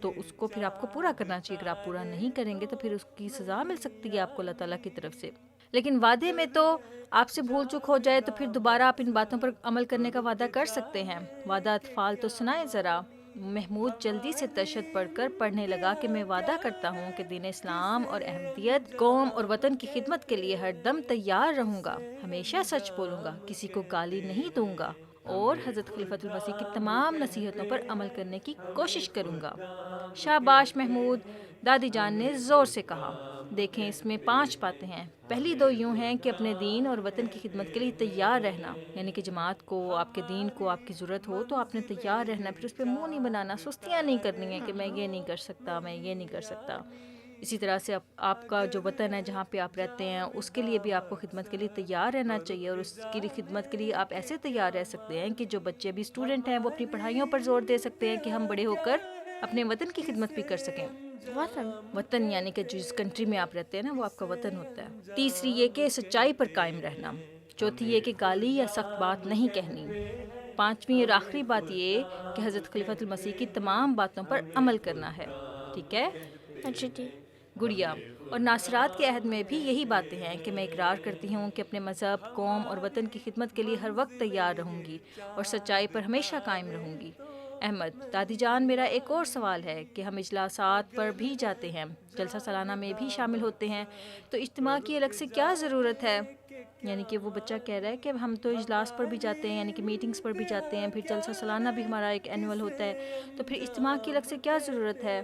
تو اس کو پھر آپ کو پورا کرنا چاہیے. اگر آپ پورا نہیں کریں گے تو پھر اس کی سزا مل سکتی ہے آپ کو اللہ تعالیٰ کی طرف سے. لیکن وعدے میں تو آپ سے بھول چک ہو جائے تو پھر دوبارہ آپ ان باتوں پر عمل کرنے کا وعدہ کر سکتے ہیں. وعدہ اطفال تو سنائیں ذرا. محمود جلدی سے تشہد پڑھ کر پڑھنے لگا کہ میں وعدہ کرتا ہوں کہ دین اسلام اور احمدیت، قوم اور وطن کی خدمت کے لیے ہر دم تیار رہوں گا، ہمیشہ سچ بولوں گا، کسی کو گالی نہیں دوں گا اور حضرت خلیفۃ المسیح کی تمام نصیحتوں پر عمل کرنے کی کوشش کروں گا۔ شاباش محمود، دادی جان نے زور سے کہا۔ دیکھیں اس میں 5 باتیں ہیں۔ پہلی 2 یوں ہیں کہ اپنے دین اور وطن کی خدمت کے لیے تیار رہنا، یعنی کہ جماعت کو، آپ کے دین کو آپ کی ضرورت ہو تو آپ نے تیار رہنا، پھر اس پہ منہ نہیں بنانا، سستیاں نہیں کرنی ہیں کہ میں یہ نہیں کر سکتا، میں یہ نہیں کر سکتا۔ اسی طرح سے آپ کا جو وطن ہے جہاں پہ آپ رہتے ہیں اس کے لیے بھی آپ کو خدمت کے لیے تیار رہنا چاہیے، اور اس کی خدمت کے لیے آپ ایسے تیار رہ سکتے ہیں کہ جو بچے بھی اسٹوڈنٹ ہیں وہ اپنی پڑھائیوں پر زور دے سکتے ہیں کہ ہم بڑے ہو کر اپنے وطن کی خدمت بھی کر سکیں۔ وطن یعنی کہ جس کنٹری میں آپ رہتے ہیں نا وہ آپ کا وطن ہوتا ہے۔ تیسری یہ کہ سچائی پر قائم رہنا۔ چوتھی یہ کہ گالی یا سخت بات نہیں کہنی۔ 5ویں اور آخری بات یہ کہ حضرت خلیفۃ المسیح کی تمام باتوں پر عمل کرنا ہے۔ ٹھیک ہے؟ اچھا جی۔ گڑیا، اور ناصرات کے عہد میں بھی یہی باتیں ہیں کہ میں اقرار کرتی ہوں کہ اپنے مذہب، قوم اور وطن کی خدمت کے لیے ہر وقت تیار رہوں گی اور سچائی پر ہمیشہ قائم رہوں گی۔ احمد، دادی جان میرا ایک اور سوال ہے کہ ہم اجلاسات پر بھی جاتے ہیں، جلسہ سالانہ میں بھی شامل ہوتے ہیں، تو اجتماع کی الگ سے کیا ضرورت ہے؟ یعنی کہ وہ بچہ کہہ رہا ہے کہ ہم تو اجلاس پر بھی جاتے ہیں، یعنی کہ میٹنگز پر بھی جاتے ہیں، پھر جلسہ سالانہ بھی ہمارا ایک اینول ہوتا ہے، تو پھر اجتماع کی الگ سے کیا ضرورت ہے؟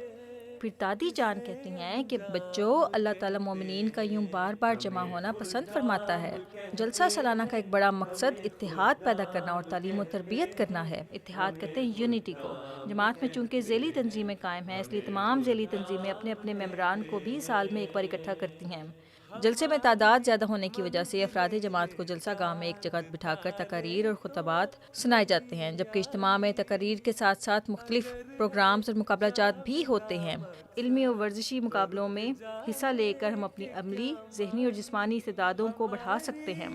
پھر دادی جان کہتی ہیں کہ بچوں، اللہ تعالیٰ مومنین کا یوں بار بار جمع ہونا پسند فرماتا ہے۔ جلسہ سالانہ کا ایک بڑا مقصد اتحاد پیدا کرنا اور تعلیم و تربیت کرنا ہے۔ اتحاد کہتے ہیں یونٹی کو۔ جماعت میں چونکہ ذیلی تنظیمیں قائم ہیں، اس لیے تمام ذیلی تنظیمیں اپنے اپنے ممبران کو بھی سال میں ایک بار اکٹھا کرتی ہیں۔ جلسے میں تعداد زیادہ ہونے کی وجہ سے افراد جماعت کو جلسہ گاہ میں ایک جگہ بٹھا کر تقاریر اور خطبات سنائے جاتے ہیں، جبکہ اجتماع میں تقاریر کے ساتھ ساتھ مختلف پروگرامز اور مقابلہ جات بھی ہوتے ہیں۔ علمی اور ورزشی مقابلوں میں حصہ لے کر ہم اپنی عملی، ذہنی اور جسمانی استعدادوں کو بڑھا سکتے ہیں۔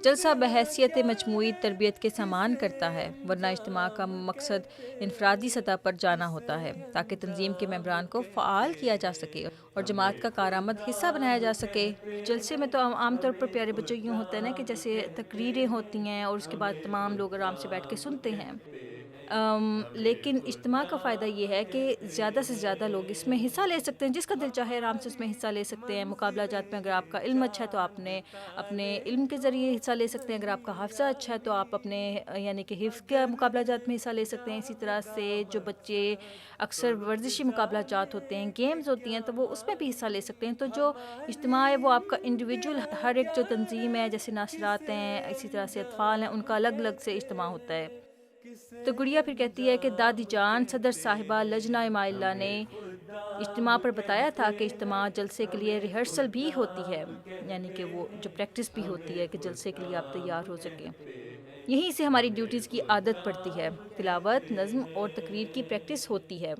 جلسہ بحیثیت مجموعی تربیت کے سامان کرتا ہے، ورنہ اجتماع کا مقصد انفرادی سطح پر جانا ہوتا ہے تاکہ تنظیم کے ممبران کو فعال کیا جا سکے اور جماعت کا کارآمد حصہ بنایا جا سکے۔ جلسے میں تو عام طور پر پیارے بچوں یوں ہوتا ہے نا کہ جیسے تقریریں ہوتی ہیں اور اس کے بعد تمام لوگ آرام سے بیٹھ کے سنتے ہیں، لیکن اجتماع کا فائدہ یہ ہے کہ زیادہ سے زیادہ لوگ اس میں حصہ لے سکتے ہیں، جس کا دل چاہے آرام سے اس میں حصہ لے سکتے ہیں۔ مقابلہ جات میں اگر آپ کا علم اچھا ہے تو آپ نے اپنے علم کے ذریعے حصہ لے سکتے ہیں، اگر آپ کا حافظہ اچھا ہے تو آپ اپنے یعنی کہ حفظ کے مقابلہ جات میں حصہ لے سکتے ہیں۔ اسی طرح سے جو بچے اکثر ورزشی مقابلہ جات ہوتے ہیں، گیمز ہوتی ہیں، تو وہ اس میں بھی حصہ لے سکتے ہیں۔ تو جو اجتماع ہے وہ آپ کا انڈیویجول، ہر ایک جو تنظیم ہے جیسے ناصرات ہیں، اسی طرح سے اطفال ہیں، ان کا الگ الگ سے اجتماع ہوتا ہے۔ تو گڑیا پھر کہتی ہے کہ دادی جان، صدر صاحبہ لجنہ امائلہ نے اجتماع پر بتایا تھا کہ اجتماع جلسے کے لیے ریہرسل بھی ہوتی ہے، یعنی کہ وہ جو پریکٹس بھی ہوتی ہے کہ جلسے کے لیے آپ تیار ہو سکیں۔ یہیں سے ہماری ڈیوٹیز کی عادت پڑتی ہے، تلاوت، نظم اور تقریر کی پریکٹس ہوتی ہے۔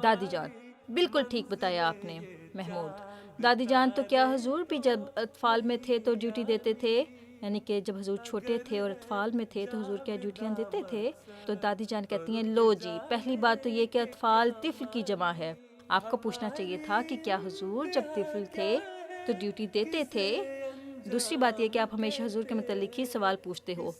دادی جان، بالکل ٹھیک بتایا آپ نے۔ محمود، دادی جان تو کیا حضور بھی جب اطفال میں تھے تو ڈیوٹی دیتے تھے؟ یعنی کہ جب حضور چھوٹے تھے اور اطفال میں تھے تو حضور کیا ڈیوٹیاں دیتے تھے؟ تو دادی جان کہتی ہیں، لو جی، پہلی بات تو یہ کہ اطفال طفل کی جمع ہے، آپ کو پوچھنا چاہیے تھا کہ کیا حضور جب طفل تھے تو ڈیوٹی دیتے تھے؟ دوسری بات یہ کہ آپ ہمیشہ حضور کے متعلق ہی سوال پوچھتے ہو۔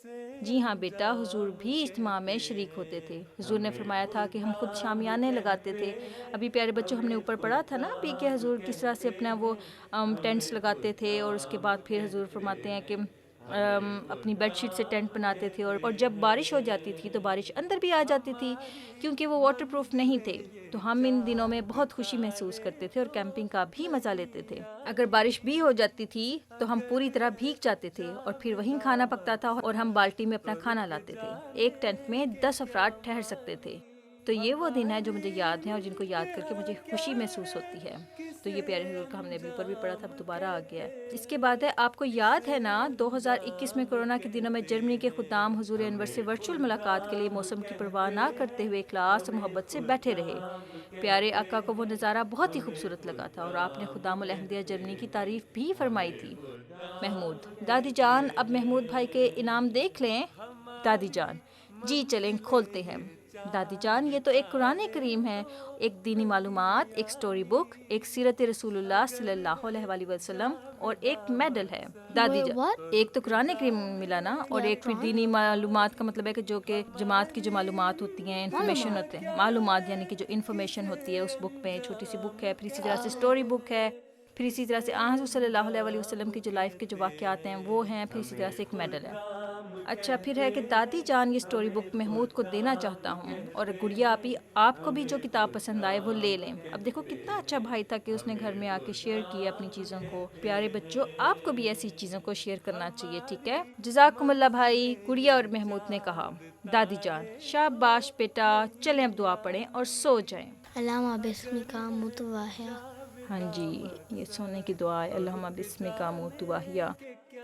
جی ہاں بیٹا، حضور بھی اجتماع میں شریک ہوتے تھے۔ حضور نے فرمایا تھا کہ ہم خود شامیانے لگاتے تھے۔ ابھی پیارے بچوں ہم نے اوپر پڑھا تھا نا ابھی کہ حضور کس طرح سے اپنا وہ ٹینٹس لگاتے تھے، اور اس کے بعد پھر حضور فرماتے ہیں کہ اپنی بیڈ شیٹ سے ٹینٹ بناتے تھے، اور جب بارش ہو جاتی تھی تو بارش اندر بھی آ جاتی تھی کیونکہ وہ واٹر پروف نہیں تھے۔ تو ہم ان دنوں میں بہت خوشی محسوس کرتے تھے اور کیمپنگ کا بھی مزہ لیتے تھے۔ اگر بارش بھی ہو جاتی تھی تو ہم پوری طرح بھیگ جاتے تھے اور پھر وہیں کھانا پکتا تھا اور ہم بالٹی میں اپنا کھانا لاتے تھے۔ ایک ٹینٹ میں 10 افراد ٹھہر سکتے تھے۔ تو یہ وہ دن ہے جو مجھے یاد ہیں اور جن کو یاد کر کے مجھے خوشی محسوس ہوتی ہے۔ تو یہ پیارے حضور کا ہم نے ابھی اوپر بھی پڑھا تھا، اب دوبارہ آ گیا ہے۔ اس کے بعد ہے، آپ کو یاد ہے نا 2021 میں کورونا کے دنوں میں جرمنی کے خدام حضور انور سے ورچوئل ملاقات کے لیے موسم کی پرواہ نہ کرتے ہوئے اخلاص اور محبت سے بیٹھے رہے۔ پیارے آقا کو وہ نظارہ بہت ہی خوبصورت لگا تھا اور آپ نے خدام الاحمدیہ جرمنی کی تعریف بھی فرمائی تھی۔ محمود، دادی جان اب محمود بھائی کے انعام دیکھ لیں۔ دادی جان، جی چلیں کھولتے ہیں۔ دادی جان یہ تو ایک قرآن کریم ہے، ایک دینی معلومات، ایک سٹوری بک، ایک سیرت رسول اللہ صلی اللہ علیہ وآلہ وسلم اور ایک میڈل ہے۔ دادی Wait, جان what? ایک تو قرآن کریم ملا نا، اور Yeah, ایک پھر Quran. دینی معلومات کا مطلب ہے کہ جو کہ جماعت کی جو معلومات ہوتی ہیں، انفارمیشن ہوتے ہیں، معلومات یعنی کہ جو انفارمیشن ہوتی ہے اس بک میں، چھوٹی سی بک ہے، پھر اسی طرح سے سٹوری بک ہے، پھر اسی طرح سے حضور صلی اللہ علیہ وآلہ وسلم کی جو لائف کے جو واقعات ہیں وہ ہیں، پھر اسی طرح سے ایک میڈل ہے۔ اچھا پھر ہے کہ دادی جان یہ سٹوری بک محمود کو دینا چاہتا ہوں، اور گڑیا آپ کو بھی جو کتاب پسند آئے وہ لے لیں۔ اب دیکھو کتنا اچھا بھائی تھا کہ اس نے گھر میں آ کے شیئر کیا اپنی چیزوں کو۔ پیارے بچوں آپ کو بھی ایسی چیزوں کو شیئر کرنا چاہیے، ٹھیک ہے؟ جزاکم اللہ بھائی، گڑیا اور محمود نے کہا۔ دادی جان شاباش بیٹا، چلیں اب دعا پڑھیں اور سو جائیں۔ اللهم باسمك متوحیا۔ ہاں جی یہ سونے کی دعا ہے، اللہم بسمک اموت واحیا۔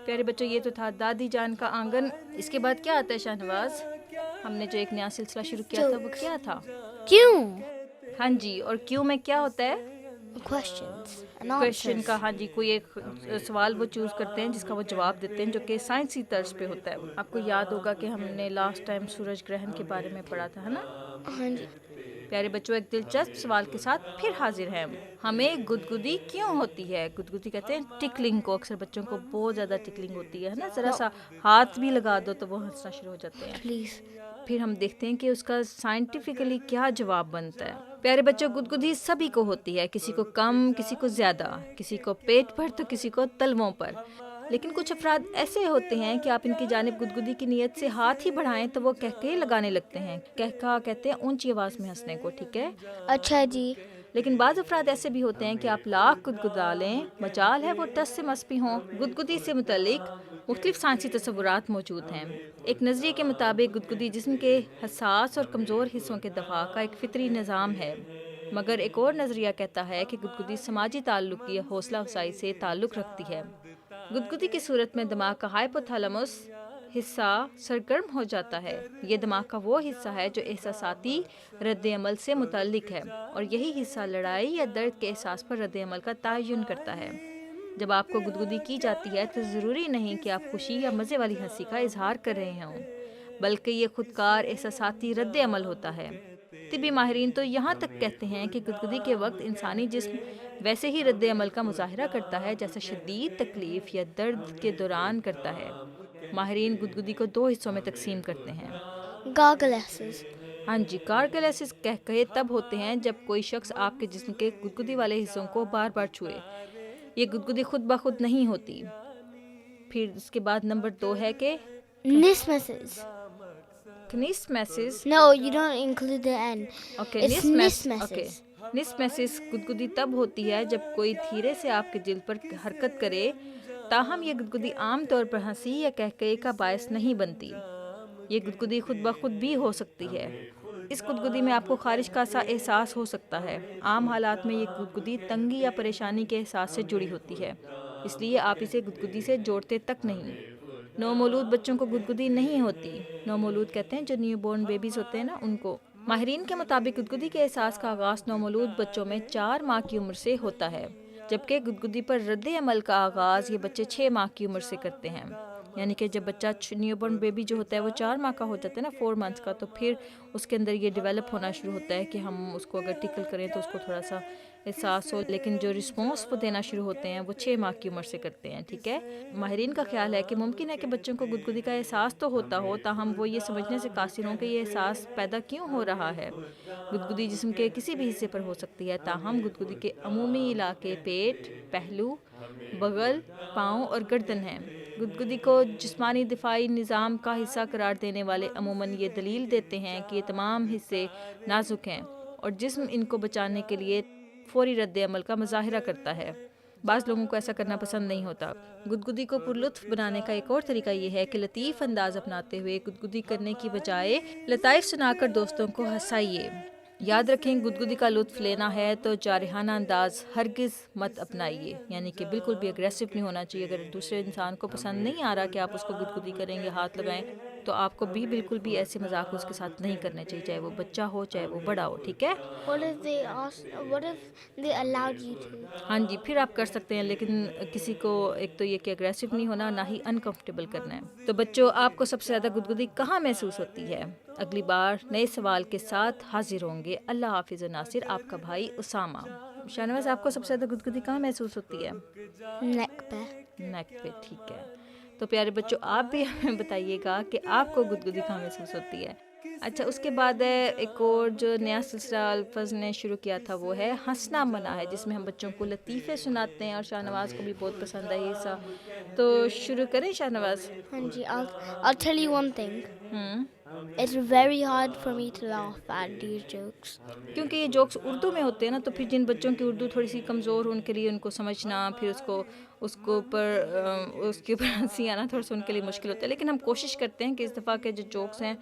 پیارے بچوں یہ تو تھا دادی جان کا آنگن۔ اس کے بعد کیا آتا ہے شاہنواز؟ ہم نے جو ایک نیا سلسلہ شروع کیا تھا وہ کیا تھا؟ کیوں؟ ہاں جی، اور کیوں میں کیا ہوتا ہے؟ Questions and question answers. کا، ہاں جی کوئی ایک سوال وہ چوز کرتے ہیں جس کا وہ جواب دیتے ہیں، جو کہ سائنسی طرز پہ ہوتا ہے۔ آپ کو یاد ہوگا کہ ہم نے لاسٹ ٹائم سورج گرہن کے بارے میں پڑھا تھا، ہے نا؟ ہاں جی۔ پیارے بچوں ایک دلچسپ سوال کے ساتھ پھر حاضر ہیں۔ ہمیں گدگدی کیوں ہوتی ہے؟ گدگدی کہتے ہیں ٹکلنگ کو، اکثر بچوں کو بہت زیادہ ٹکلنگ ہوتی ہے نا، ذرا سا ہاتھ بھی لگا دو تو وہ ہنسنا شروع ہو جاتے ہیں۔ پلیز۔ پھر ہم دیکھتے ہیں کہ اس کا سائنٹیفکلی کیا جواب بنتا ہے۔ پیارے بچوں گدگدی سبھی کو ہوتی ہے، کسی کو کم، کسی کو زیادہ، کسی کو پیٹ پر تو کسی کو تلووں پر۔ لیکن کچھ افراد ایسے ہوتے ہیں کہ آپ ان کی جانب گدگدی کی نیت سے ہاتھ ہی بڑھائیں تو وہ کہکے لگانے لگتے ہیں۔ کہکا کہتے ہیں اونچی آواز میں ہنسنے کو، ٹھیک ہے؟ اچھا جی۔ لیکن بعض افراد ایسے بھی ہوتے ہیں کہ آپ لاکھ گدگدا لیں، مجال ہے وہ ٹس سے مس بھی ہوں۔ گدگدی سے متعلق مختلف سائنسی تصورات موجود ہیں۔ ایک نظریے کے مطابق گدگدی جسم کے حساس اور کمزور حصوں کے دفاع کا ایک فطری نظام ہے، مگر ایک اور نظریہ کہتا ہے کہ گدگدی سماجی تعلق کی حوصلہ افزائی سے تعلق رکھتی ہے۔ گدگدی کی صورت میں دماغ کا ہائپوتھیلمس حصہ سرگرم ہو جاتا ہے۔ یہ دماغ کا وہ حصہ ہے جو احساساتی رد عمل سے متعلق ہے، اور یہی حصہ لڑائی یا درد کے احساس پر رد عمل کا تعین کرتا ہے۔ جب آپ کو گدگدی کی جاتی ہے تو ضروری نہیں کہ آپ خوشی یا مزے والی ہنسی کا اظہار کر رہے ہوں، بلکہ یہ خودکار احساساتی رد عمل ہوتا ہے۔ طبی ماہرین تو یہاں تک کہتے ہیں کہ گدگدی کے وقت انسانی جسم ویسے ہی رد عمل کا مظاہرہ کرتا ہے جیسا شدید تکلیف یا درد کے دوران کرتا ہے۔ ماہرین گدگدی کو دو حصوں میں تقسیم کرتے ہیں۔ گاگلیسز۔ ہاں جی، کارگلیسس کہے تب ہوتے ہیں جب کوئی شخص آپ کے جسم کے گدگدی والے حصوں کو بار بار چھوئے۔ یہ گدگدی خود بخود نہیں ہوتی۔ پھر اس کے بعد نمبر 2 ہے کہ Nismesis. کنیسمیسس۔ No, you don't include the N. It's nismesis. نسمیسس گدگدی تب ہوتی ہے جب کوئی دھیرے سے آپ کے جلد پر حرکت کرے، تاہم یہ گدگدی عام طور پر ہنسی یا کہکہے کا باعث نہیں بنتی۔ یہ گدگدی خود بخود بھی ہو سکتی ہے۔ اس گدگدی میں آپ کو خارش کا سا احساس ہو سکتا ہے۔ عام حالات میں یہ گدگدی تنگی یا پریشانی کے احساس سے جڑی ہوتی ہے، اس لیے آپ اسے گدگدی سے جوڑتے تک نہیں۔ نومولود بچوں کو گدگدی نہیں ہوتی۔ نومولود کہتے ہیں جو نیو بورن بیبیز ہوتے ہیں نا، ان کو۔ ماہرین کے مطابق گدگدی کے احساس کا آغاز نومولود بچوں میں 4 ماہ کی عمر سے ہوتا ہے، جبکہ گدگدی پر رد عمل کا آغاز یہ بچے 6 ماہ کی عمر سے کرتے ہیں۔ یعنی کہ جب بچہ نیو بورن بیبی جو ہوتا ہے وہ 4 ماہ کا ہو جاتا ہے نا، 4 منتھس کا، تو پھر اس کے اندر یہ ڈیولپ ہونا شروع ہوتا ہے کہ ہم اس کو اگر ٹکل کریں تو اس کو تھوڑا سا احساس ہو، لیکن جو رسپانس وہ دینا شروع ہوتے ہیں وہ 6 ماہ کی عمر سے کرتے ہیں، ٹھیک ہے؟ ماہرین کا خیال ہے کہ ممکن ہے کہ بچوں کو گدگدی کا احساس تو ہوتا ہو، تاہم وہ یہ سمجھنے سے قاصر ہوں کہ یہ احساس پیدا کیوں ہو رہا ہے۔ گدگدی جسم کے کسی بھی حصے پر ہو سکتی ہے، تاہم گدگدی کے عمومی علاقے پیٹ، پہلو، بغل، پاؤں اور گردن ہیں۔ گدگدی کو جسمانی دفاعی نظام کا حصہ قرار دینے والے عموماً یہ دلیل دیتے ہیں کہ یہ تمام حصے نازک ہیں اور جسم ان کو بچانے کے لیے فوری رد عمل کا مظاہرہ کرتا ہے۔ بعض لوگوں کو ایسا کرنا پسند نہیں ہوتا۔ گدگدی کو پرلطف بنانے کا ایک اور طریقہ یہ ہے کہ لطیف انداز اپناتے ہوئے گدگدی کرنے کی بجائے لطائف سنا کر دوستوں کو ہنسائیے۔ یاد رکھیں گدگدی کا لطف لینا ہے تو جارحانہ انداز ہرگز مت اپنائیے، یعنی کہ بالکل بھی اگریسو نہیں ہونا چاہیے۔ اگر دوسرے انسان کو پسند نہیں آ رہا کہ آپ اس کو گدگدی کریں یا ہاتھ لگائیں تو آپ کو بھی بالکل بھی ایسے مذاق اس کے ساتھ نہیں کرنے چاہیے، چاہے وہ بچہ ہو چاہے وہ بڑا ہو، ٹھیک ہے؟ What if they allowed you to? ہاں جی، پھر آپ کر سکتے ہیں، لیکن کسی کو ایک تو یہ کہ اگریسو نہیں ہونا، نہ ہی انکمفرٹیبل کرنا ہے۔ تو بچوں، آپ کو سب سے زیادہ گدگدی کہاں محسوس ہوتی ہے؟ اگلی بار نئے سوال کے ساتھ حاضر ہوں گے۔ اللہ حافظ و ناصر، آپ کا بھائی اسامہ۔ شاہنواز، آپ کو سب سے زیادہ گدگدی کہاں محسوس ہوتی ہے؟ Neck peh. نیک پہ، ٹھیک ہے۔ تو پیارے بچوں، آپ بھی ہمیں بتائیے گا کہ آپ کو گدگدی کہاں محسوس ہوتی ہے۔ اچھا، اس کے بعد ایک اور جو نیا سلسلہ الفاظ نے شروع کیا تھا وہ ہے ہنسنا منع ہے، جس میں ہم بچوں کو لطیفے سناتے ہیں، اور شاہ نواز کو بھی بہت پسند ہے یہ سا۔ تو شروع کریں Shah Nawaz? Hanji, I'll tell you one thing. It's very hard for me to laugh at these jokes. کیونکہ یہ جوکس اردو میں ہوتے ہیں نا، تو پھر جن بچوں کی اردو تھوڑی سی کمزور ہو ان کے لیے ان کو سمجھنا، پھر اس کے اوپر ہنسی آنا تھوڑا سا ان کے لیے مشکل ہوتا ہے، لیکن ہم کوشش کرتے ہیں کہ اس دفعہ کے جو جوکس ہیں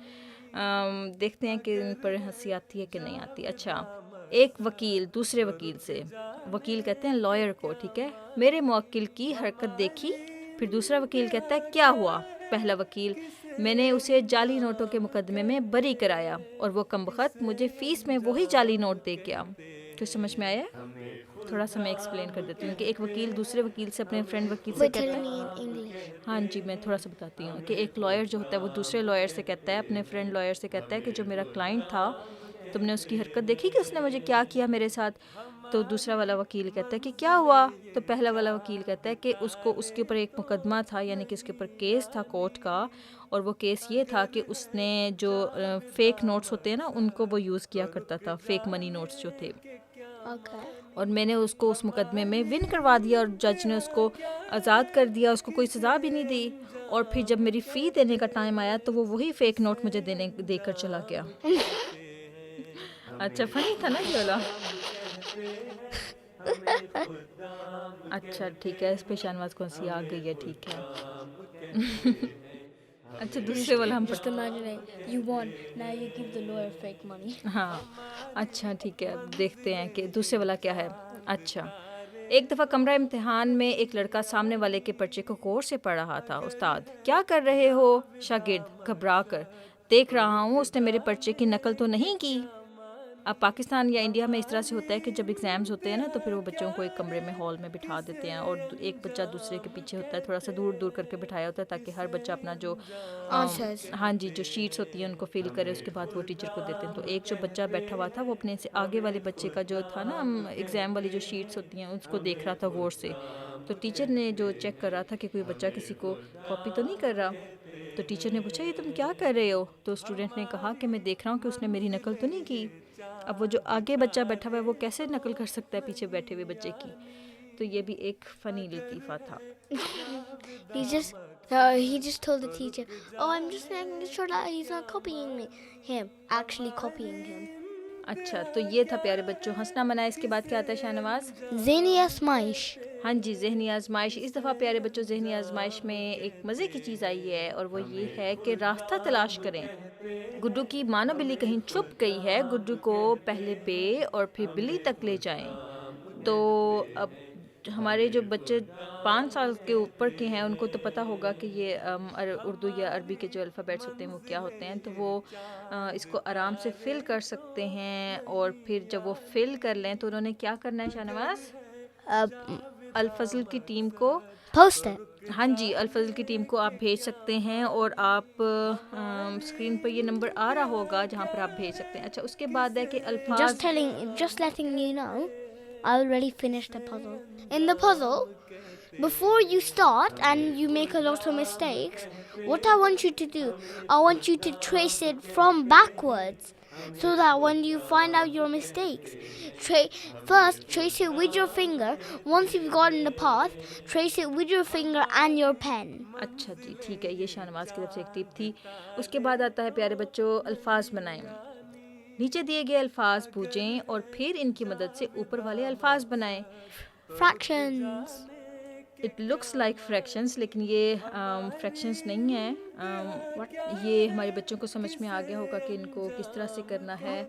دیکھتے ہیں کہ ان پر ہنسی آتی ہے کہ نہیں آتی۔ اچھا، ایک وکیل دوسرے وکیل سے، وکیل کہتے ہیں لائر کو، ٹھیک ہے، میرے موکل کی حرکت دیکھی؟ پھر دوسرا وکیل کہتا ہے کیا ہوا؟ پہلا وکیل، میں نے اسے جعلی نوٹوں کے مقدمے میں بری کرایا، اور وہ کمبخت مجھے فیس میں وہی جعلی نوٹ دے گیا۔ کچھ سمجھ میں آیا؟ تھوڑا سا میں ایکسپلین کر دیتی ہوں کہ ایک وکیل دوسرے وکیل سے، اپنے فرینڈ وکیل سے But کہتا tell ہے، me in English. ہاں جی میں تھوڑا سا بتاتی ہوں کہ ایک لائر جو ہوتا ہے وہ دوسرے لائر سے کہتا ہے، اپنے فرینڈ لائر سے کہتا ہے کہ جو میرا کلائنٹ تھا، تم نے اس کی حرکت دیکھی کہ اس نے مجھے کیا کیا میرے ساتھ؟ تو دوسرا والا وکیل کہتا ہے کہ کیا ہوا؟ تو پہلا والا وکیل کہتا ہے کہ اس کے اوپر ایک مقدمہ تھا، یعنی کہ اس کے اوپر کیس تھا کورٹ کا، اور وہ کیس یہ تھا کہ اس نے جو فیک نوٹس ہوتے ہیں نا ان کو وہ یوز کیا کرتا تھا، فیک منی نوٹس جو تھے، Okay. اور میں نے اس کو اس مقدمے میں ون کروا دیا، اور جج نے اس کو آزاد کر دیا، اس کو کوئی سزا بھی نہیں دی، اور پھر جب میری فی دینے کا ٹائم آیا تو وہ وہی فیک نوٹ مجھے دے کر چلا گیا۔ اچھا، فنی تھا نا یہ والا؟ اچھا ٹھیک ہے، اس پہ شاہنواز کو ہنسی آ گئی ہے، ٹھیک ہے۔ اچھا، دوسرے والا ہم Just imagine you won. Now you give the lawyer fake money. ہاں اچھا ٹھیک ہے، اب دیکھتے ہیں کہ دوسرے والا کیا ہے۔ اچھا، ایک دفعہ کمرہ امتحان میں ایک لڑکا سامنے والے کے پرچے کو غور سے پڑھ رہا تھا۔ استاد، کیا کر رہے ہو؟ شاگرد گھبرا کر، دیکھ رہا ہوں اس نے میرے پرچے کی نقل تو نہیں کی۔ اب پاکستان یا انڈیا میں اس طرح سے ہوتا ہے کہ جب ایگزامز ہوتے ہیں نا تو پھر وہ بچوں کو ایک کمرے میں ہال میں بٹھا دیتے ہیں، اور ایک بچہ دوسرے کے پیچھے ہوتا ہے، تھوڑا سا دور دور کر کے بٹھایا ہوتا ہے تاکہ ہر بچہ اپنا جو ہاں جی جو شیٹس ہوتی ہیں ان کو فل کرے، اس کے بعد وہ ٹیچر کو دیتے ہیں۔ تو ایک جو بچہ بیٹھا ہوا تھا وہ اپنے سے آگے والے بچے کا جو تھا نا ایگزام والی جو شیٹس ہوتی ہیں اس کو دیکھ رہا تھا غور سے۔ تو ٹیچر نے جو چیک کر رہا تھا کہ کوئی بچہ کسی کو کاپی تو نہیں کر رہا، تو ٹیچر نے پوچھا یہ تم کیا کر رہے ہو؟ تو اسٹوڈنٹ نے کہا کہ میں دیکھ رہا ہوں کہ اس نے میری نقل تو نہیں کی۔ اب وہ جو آگے بچہ بیٹھا ہوا ہے وہ کیسے نقل کر سکتا ہے پیچھے بیٹھے ہوئے بچے کی؟ تو یہ بھی ایک فنی لطیفہ تھا۔ He just told the teacher, "Oh, I'm just making sure that he's not copying him. Actually copying him." اچھا، تو یہ تھا پیارے بچوں ہنسنا منع۔ اس کے بعد کیا آتا ہے شاہ نواز؟ Zihni Azmaish. ہاں جی، ذہنی آزمائش۔ اس دفعہ پیارے بچوں ذہنی آزمائش میں ایک مزے کی چیز آئی ہے، اور وہ یہ ہے کہ راستہ تلاش کریں۔ گڈو کی مانو بلی کہیں چھپ گئی ہے، گڈو کو پہلے بے اور پھر بلی تک لے جائیں۔ تو اب ہمارے جو بچے 5 سال کے اوپر کے ہیں ان کو تو پتہ ہوگا کہ یہ اردو یا عربی کے جو الفابیٹس ہوتے ہیں وہ کیا ہوتے ہیں، تو وہ اس کو آرام سے فل کر سکتے ہیں، اور پھر جب وہ فل کر لیں تو انہوں نے کیا کرنا ہے شاہ نواز؟ الفضل کی ٹیم کو Post it. ہاں جی الفضل کی ٹیم کو آپ بھیج سکتے ہیں، اور آپ اسکرین پر یہ نمبر آ رہا ہوگا جہاں پر آپ بھیج سکتے ہیں۔ اچھا، اس کے بعد ہے کہ الفاظ، Just letting you know, I already finished the puzzle. In the puzzle, before you start and you make a lot of mistakes, what I want you to do, I want you to trace it from backwards, so that when you find out your mistakes, first trace it with your finger. Once you've gotten the path, trace it with your finger and your pen. اچھا جی ٹھیک ہے، یہ شاہ نواز کی طرف سے ایک ٹپ تھی۔ اس کے بعد آتا ہے پیارے بچوں الفاظ بنائیں۔ نیچے دیے گئے الفاظ بوجھیں اور پھر ان کی مدد سے اوپر والے الفاظ بنائیں۔ Fractions. It looks like fractions, لیکن یہ فریکشنس نہیں ہیں۔ یہ ہمارے بچوں کو سمجھ میں آ گیا ہوگا کہ ان کو کس طرح سے کرنا ہے،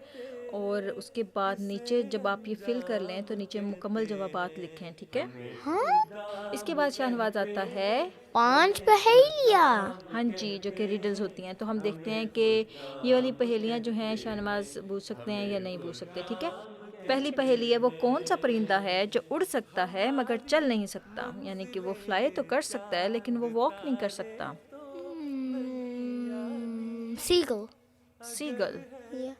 اور اس کے بعد نیچے جب آپ یہ فل کر لیں تو نیچے مکمل جوابات لکھیں، ٹھیک ہے؟ ہاں، اس کے بعد شاہنواز آتا ہے 5 پہیلیاں. ہاں جی، جو کہ ریڈلز ہوتی ہیں. تو ہم دیکھتے ہیں کہ یہ والی پہیلیاں جو ہیں شاہنواز بوجھ سکتے ہیں یا نہیں بوجھ سکتے، ٹھیک ہے؟ پہلی پہیلی ہے، وہ کون سا پرندہ ہے جو اڑ سکتا ہے مگر چل نہیں سکتا؟ یعنی کہ وہ فلائی تو کر سکتا ہے لیکن وہ واک نہیں کر سکتا. Seagull. سیگل. Yeah.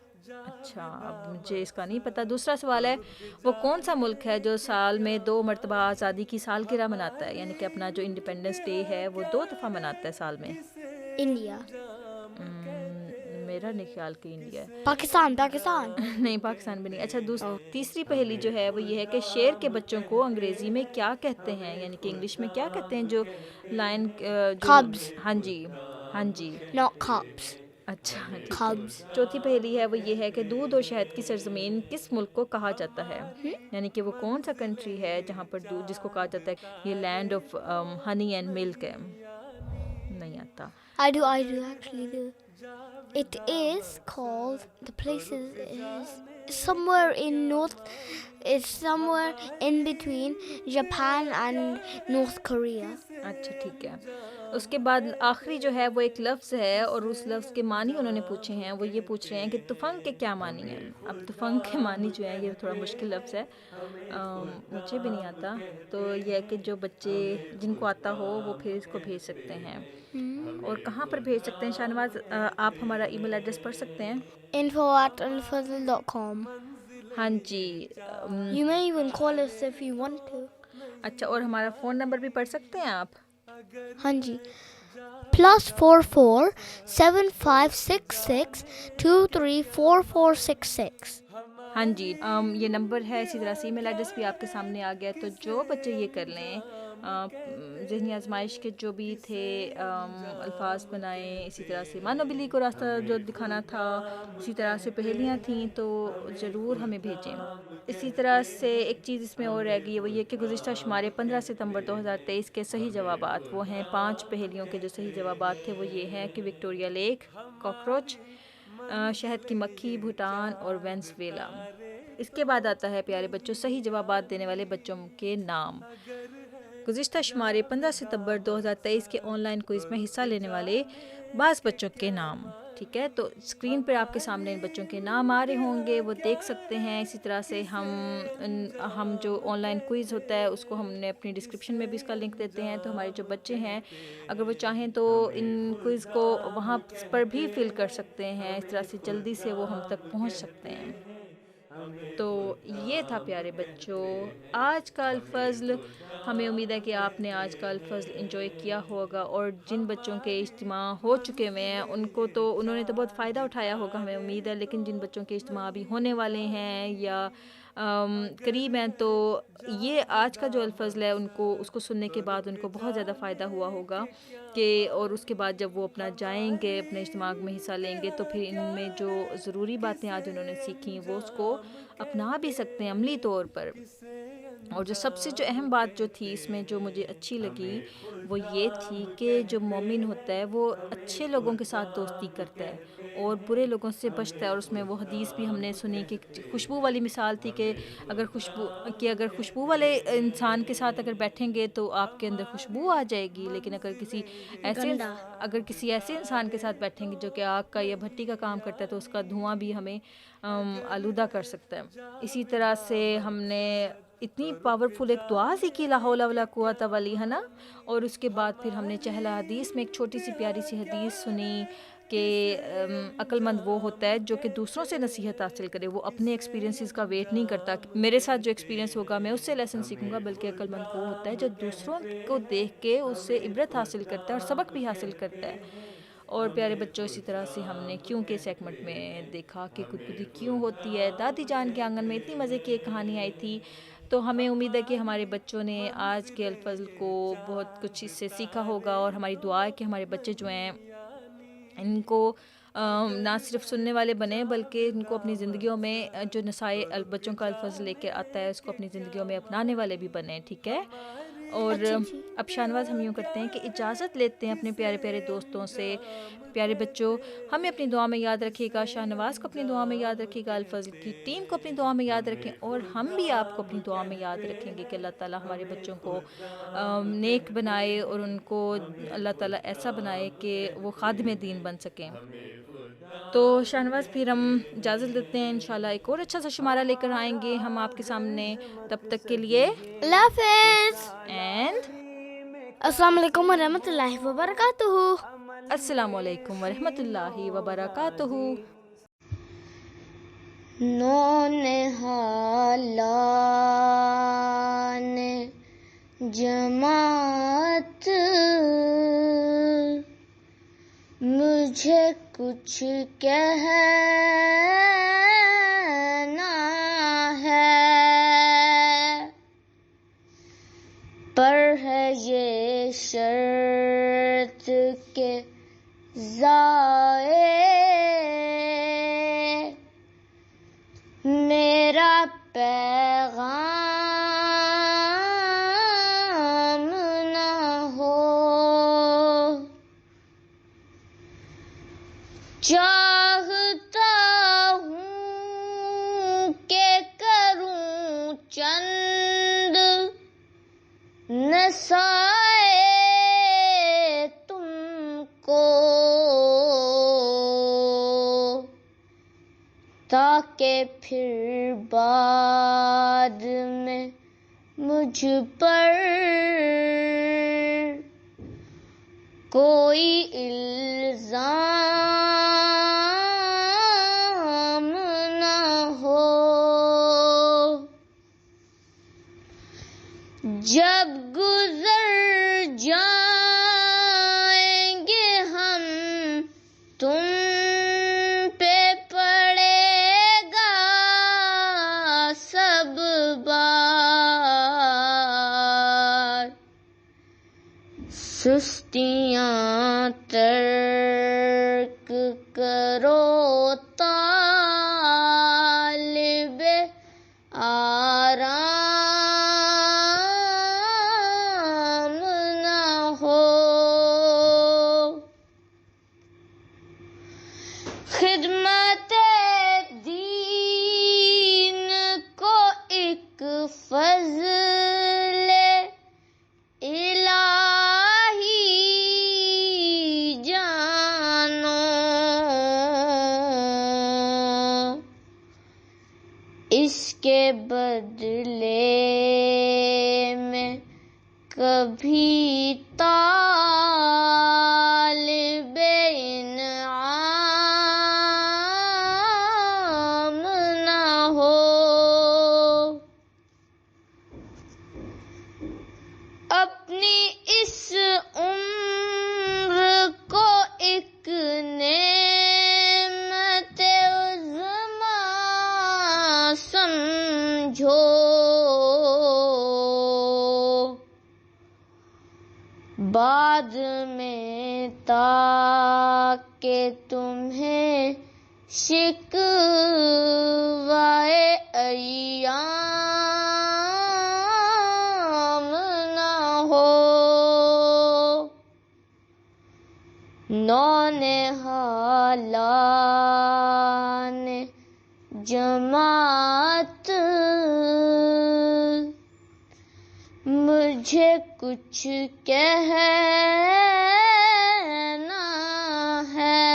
اچھا، اب مجھے اس کا نہیں پتہ. دوسرا سوال ہے، وہ کون سا ملک ہے جو سال میں 2 مرتبہ آزادی کی سالگرہ مناتا ہے؟ یعنی کہ اپنا جو انڈیپینڈنس ڈے ہے وہ 2 دفعہ مناتا ہے سال میں. India. میرا نہیں خیال کہ انڈیا ہے. Pakistan. نہیں، پاکستان بھی نہیں. اچھا، تیسری پہلی جو ہے وہ یہ ہے کہ شیر کے بچوں کو انگریزی میں کیا کہتے ہیں؟ یعنی کہ انگلش میں کیا کہتے ہیں جو لائن Cubs. ہاں جی، ہاں جی. Not cups. اچھا ٹھیک ہے. Cubs. چوتھی پہلی ہے وہ یہ ہے کہ دودھ اور شہد کی سرزمین کس ملک کو کہا جاتا ہے؟ یعنی کہ وہ کون سا کنٹری ہے جہاں پر دودھ جس کو کہا جاتا ہے یہ لینڈ آف ہنی اینڈ ملک ہے؟ نہیں آتا. I do actually do. It is called, the place is somewhere in it's somewhere in between Japan and North Korea. اچھا ٹھیک ہے. اس کے بعد آخری جو ہے وہ ایک لفظ ہے اور اس لفظ کے معنی انہوں نے پوچھے ہیں. وہ یہ پوچھ رہے ہیں کہ تفنگ کے کیا معنی ہیں؟ اب تفنگ کے معنی جو ہے یہ تھوڑا مشکل لفظ ہے، مجھے بھی نہیں آتا. تو یہ ہے کہ جو بچے جن کو آتا ہو وہ پھر اس کو بھیج سکتے ہیں. اور کہاں پر بھیج سکتے ہیں شاہنواز؟ آپ ہمارا ای میل ایڈریس پڑھ سکتے ہیں؟ info@alfazl.com. ہاں جی. You may even call us if you want to. اچھا، اور ہمارا فون نمبر بھی پڑھ سکتے ہیں آپ؟ ہاں جی، +44 7566 234466. ہاں جی، یہ نمبر ہے. اسی طرح سے ای میل ایڈریس بھی آپ کے سامنے آ گیا. تو جو بچے یہ کر لیں، ذہنی آزمائش کے جو بھی تھے الفاظ بنائیں، اسی طرح سے مانو بلی کو راستہ جو دکھانا تھا، اسی طرح سے پہیلیاں تھیں، تو ضرور ہمیں بھیجیں. اسی طرح سے ایک چیز اس میں اور رہ گئی ہے، وہ یہ کہ گزشتہ شمارے 15 ستمبر 2023 کے صحیح جوابات وہ ہیں 5 پہیلیوں کے جو صحیح جوابات تھے وہ یہ ہیں کہ وکٹوریا لیک، کاکروچ، شہد کی مکھی، بھوٹان اور وینزویلا. اس کے بعد آتا ہے پیارے بچوں صحیح جوابات دینے والے بچوں کے نام. گزشتہ شمارے 15 ستمبر 2023 کے آن لائن کوئز میں حصہ لینے والے بعض بچوں کے نام، ٹھیک ہے؟ تو اسکرین پر آپ کے سامنے ان بچوں کے نام آ رہے ہوں گے، وہ دیکھ سکتے ہیں. اسی طرح سے ہم جو آن لائن کوئز ہوتا ہے اس کو ہم نے اپنی ڈسکرپشن میں بھی اس کا لنک دیتے ہیں. تو ہمارے جو بچے ہیں اگر وہ چاہیں تو ان کوئز کو وہاں پر بھی فل کر سکتے ہیں. اس طرح سے جلدی سے وہ ہم تک پہنچ سکتے ہیں. تو یہ تھا پیارے بچوں آج کا الفضل. ہمیں امید ہے کہ آپ نے آج کا الفضل انجوائے کیا ہوگا، اور جن بچوں کے اجتماع ہو چکے ہوئے ہیں انہوں نے تو بہت فائدہ اٹھایا ہوگا ہمیں امید ہے. لیکن جن بچوں کے اجتماع ابھی ہونے والے ہیں یا قریب ہیں، تو یہ آج کا جو الفضل ہے اس کو سننے کے بعد ان کو بہت زیادہ فائدہ ہوا ہوگا اور اس کے بعد جب وہ اپنا جائیں گے اپنے اجتماع میں حصہ لیں گے تو پھر ان میں جو ضروری باتیں آج انہوں نے سیکھیں وہ اس کو اپنا بھی سکتے ہیں عملی طور پر. اور جو سب سے جو اہم بات جو تھی اس میں جو مجھے اچھی لگی وہ یہ تھی کہ جو مومن ہوتا ہے وہ اچھے لوگوں کے ساتھ دوستی کرتا ہے اور برے لوگوں سے بچتا ہے. اور اس میں وہ حدیث بھی ہم نے سنی کہ خوشبو والی مثال تھی کہ اگر خوشبو والے انسان کے ساتھ اگر بیٹھیں گے تو آپ کے اندر خوشبو آ جائے گی، لیکن اگر کسی ایسے انسان کے ساتھ بیٹھیں گے جو کہ آگ کا یا بھٹی کا کام کرتا ہے تو اس کا دھواں بھی ہمیں آلودہ کر سکتا ہے. اسی طرح سے ہم نے اتنی پاورفل ایک دعا سیکھی لا حول ولا قوت الا باللہ، ہے نا. اور اس کے بعد پھر ہم نے چہلا حدیث میں ایک چھوٹی سی پیاری سی حدیث سنی کہ عقل مند وہ ہوتا ہے جو کہ دوسروں سے نصیحت حاصل کرے، وہ اپنے ایکسپیرینسز کا ویٹ نہیں کرتا کہ میرے ساتھ جو ایکسپیرینس ہوگا میں اس سے لیسن سیکھوں گا، بلکہ عقل مند وہ ہوتا ہے جو دوسروں کو دیکھ کے اس سے عبرت حاصل کرتا ہے اور سبق بھی حاصل کرتا ہے. اور پیارے بچوں اسی طرح سے ہم نے کیوں کے سیگمنٹ میں دیکھا کہ خودکشی کیوں ہوتی ہے. دادی جان کے آنگن میں اتنی مزے کی ایک کہانی آئی تھی. تو ہمیں امید ہے کہ ہمارے بچوں نے آج کے الفضل کو بہت کچھ اس سے سیکھا ہوگا، اور ہماری دعا ہے کہ ہمارے بچے جو ہیں ان کو نہ صرف سننے والے بنیں بلکہ ان کو اپنی زندگیوں میں جو نصائح بچوں کا الفضل لے کے آتا ہے اس کو اپنی زندگیوں میں اپنانے والے بھی بنیں، ٹھیک ہے. اور اچھا جی. اب شاہنواز ہم یوں کرتے ہیں کہ اجازت لیتے ہیں اپنے پیارے پیارے دوستوں سے. پیارے بچوں، ہمیں اپنی دعا میں یاد رکھیے گا، شاہنواز کو اپنی دعا میں یاد رکھیے گا، الفضل کی ٹیم کو اپنی دعا میں یاد رکھیں، اور ہم بھی آپ کو اپنی دعا میں یاد رکھیں گے کہ اللہ تعالیٰ ہمارے بچوں کو نیک بنائے اور ان کو اللہ تعالیٰ ایسا بنائے کہ وہ خادم دین بن سکیں. تو شاہنواز پھر ہم اجازت دیتے ہیں، انشاءاللہ ایک اور اچھا سا شمارہ لے کر آئیں گے ہم آپ کے سامنے. تب تک کے لیے اللہ حافظ. اینڈ السلام علیکم ورحمۃ اللہ وبرکاتہ. السلام علیکم ورحمۃ اللہ وبرکاتہ. نونہالان جماعت مجھے کچھ کہنا ہے، پر ہے یہ شرط کہ ضائع میرا پیغام نہ ہو. چاہتا ہوں کہ کروں چند نصائح تم کو، تاکہ پھر بعد میں مجھ پر کوئی الزام نہ ہو. جب گزر جائیں گے ہم تم پہ پڑے گا سب بار، سستیاں ترک کرو طالب آرام نہ ہو. خدمت دین کو ایک فضل الہی جانو، اس کے بدلے میں کبھی طالب انعام نہ ہو. اپنی اس عمر کو ایک نعمت عظمی سمجھو، بعد میں تاکہ تمہیں شکوائے ایام نہ ہو. نونہالان جماعت مجھے کچھ کہنا ہے،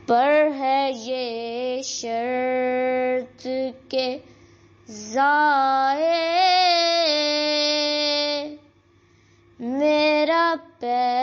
پر ہے یہ شرط کہ ضائع میرا پیغام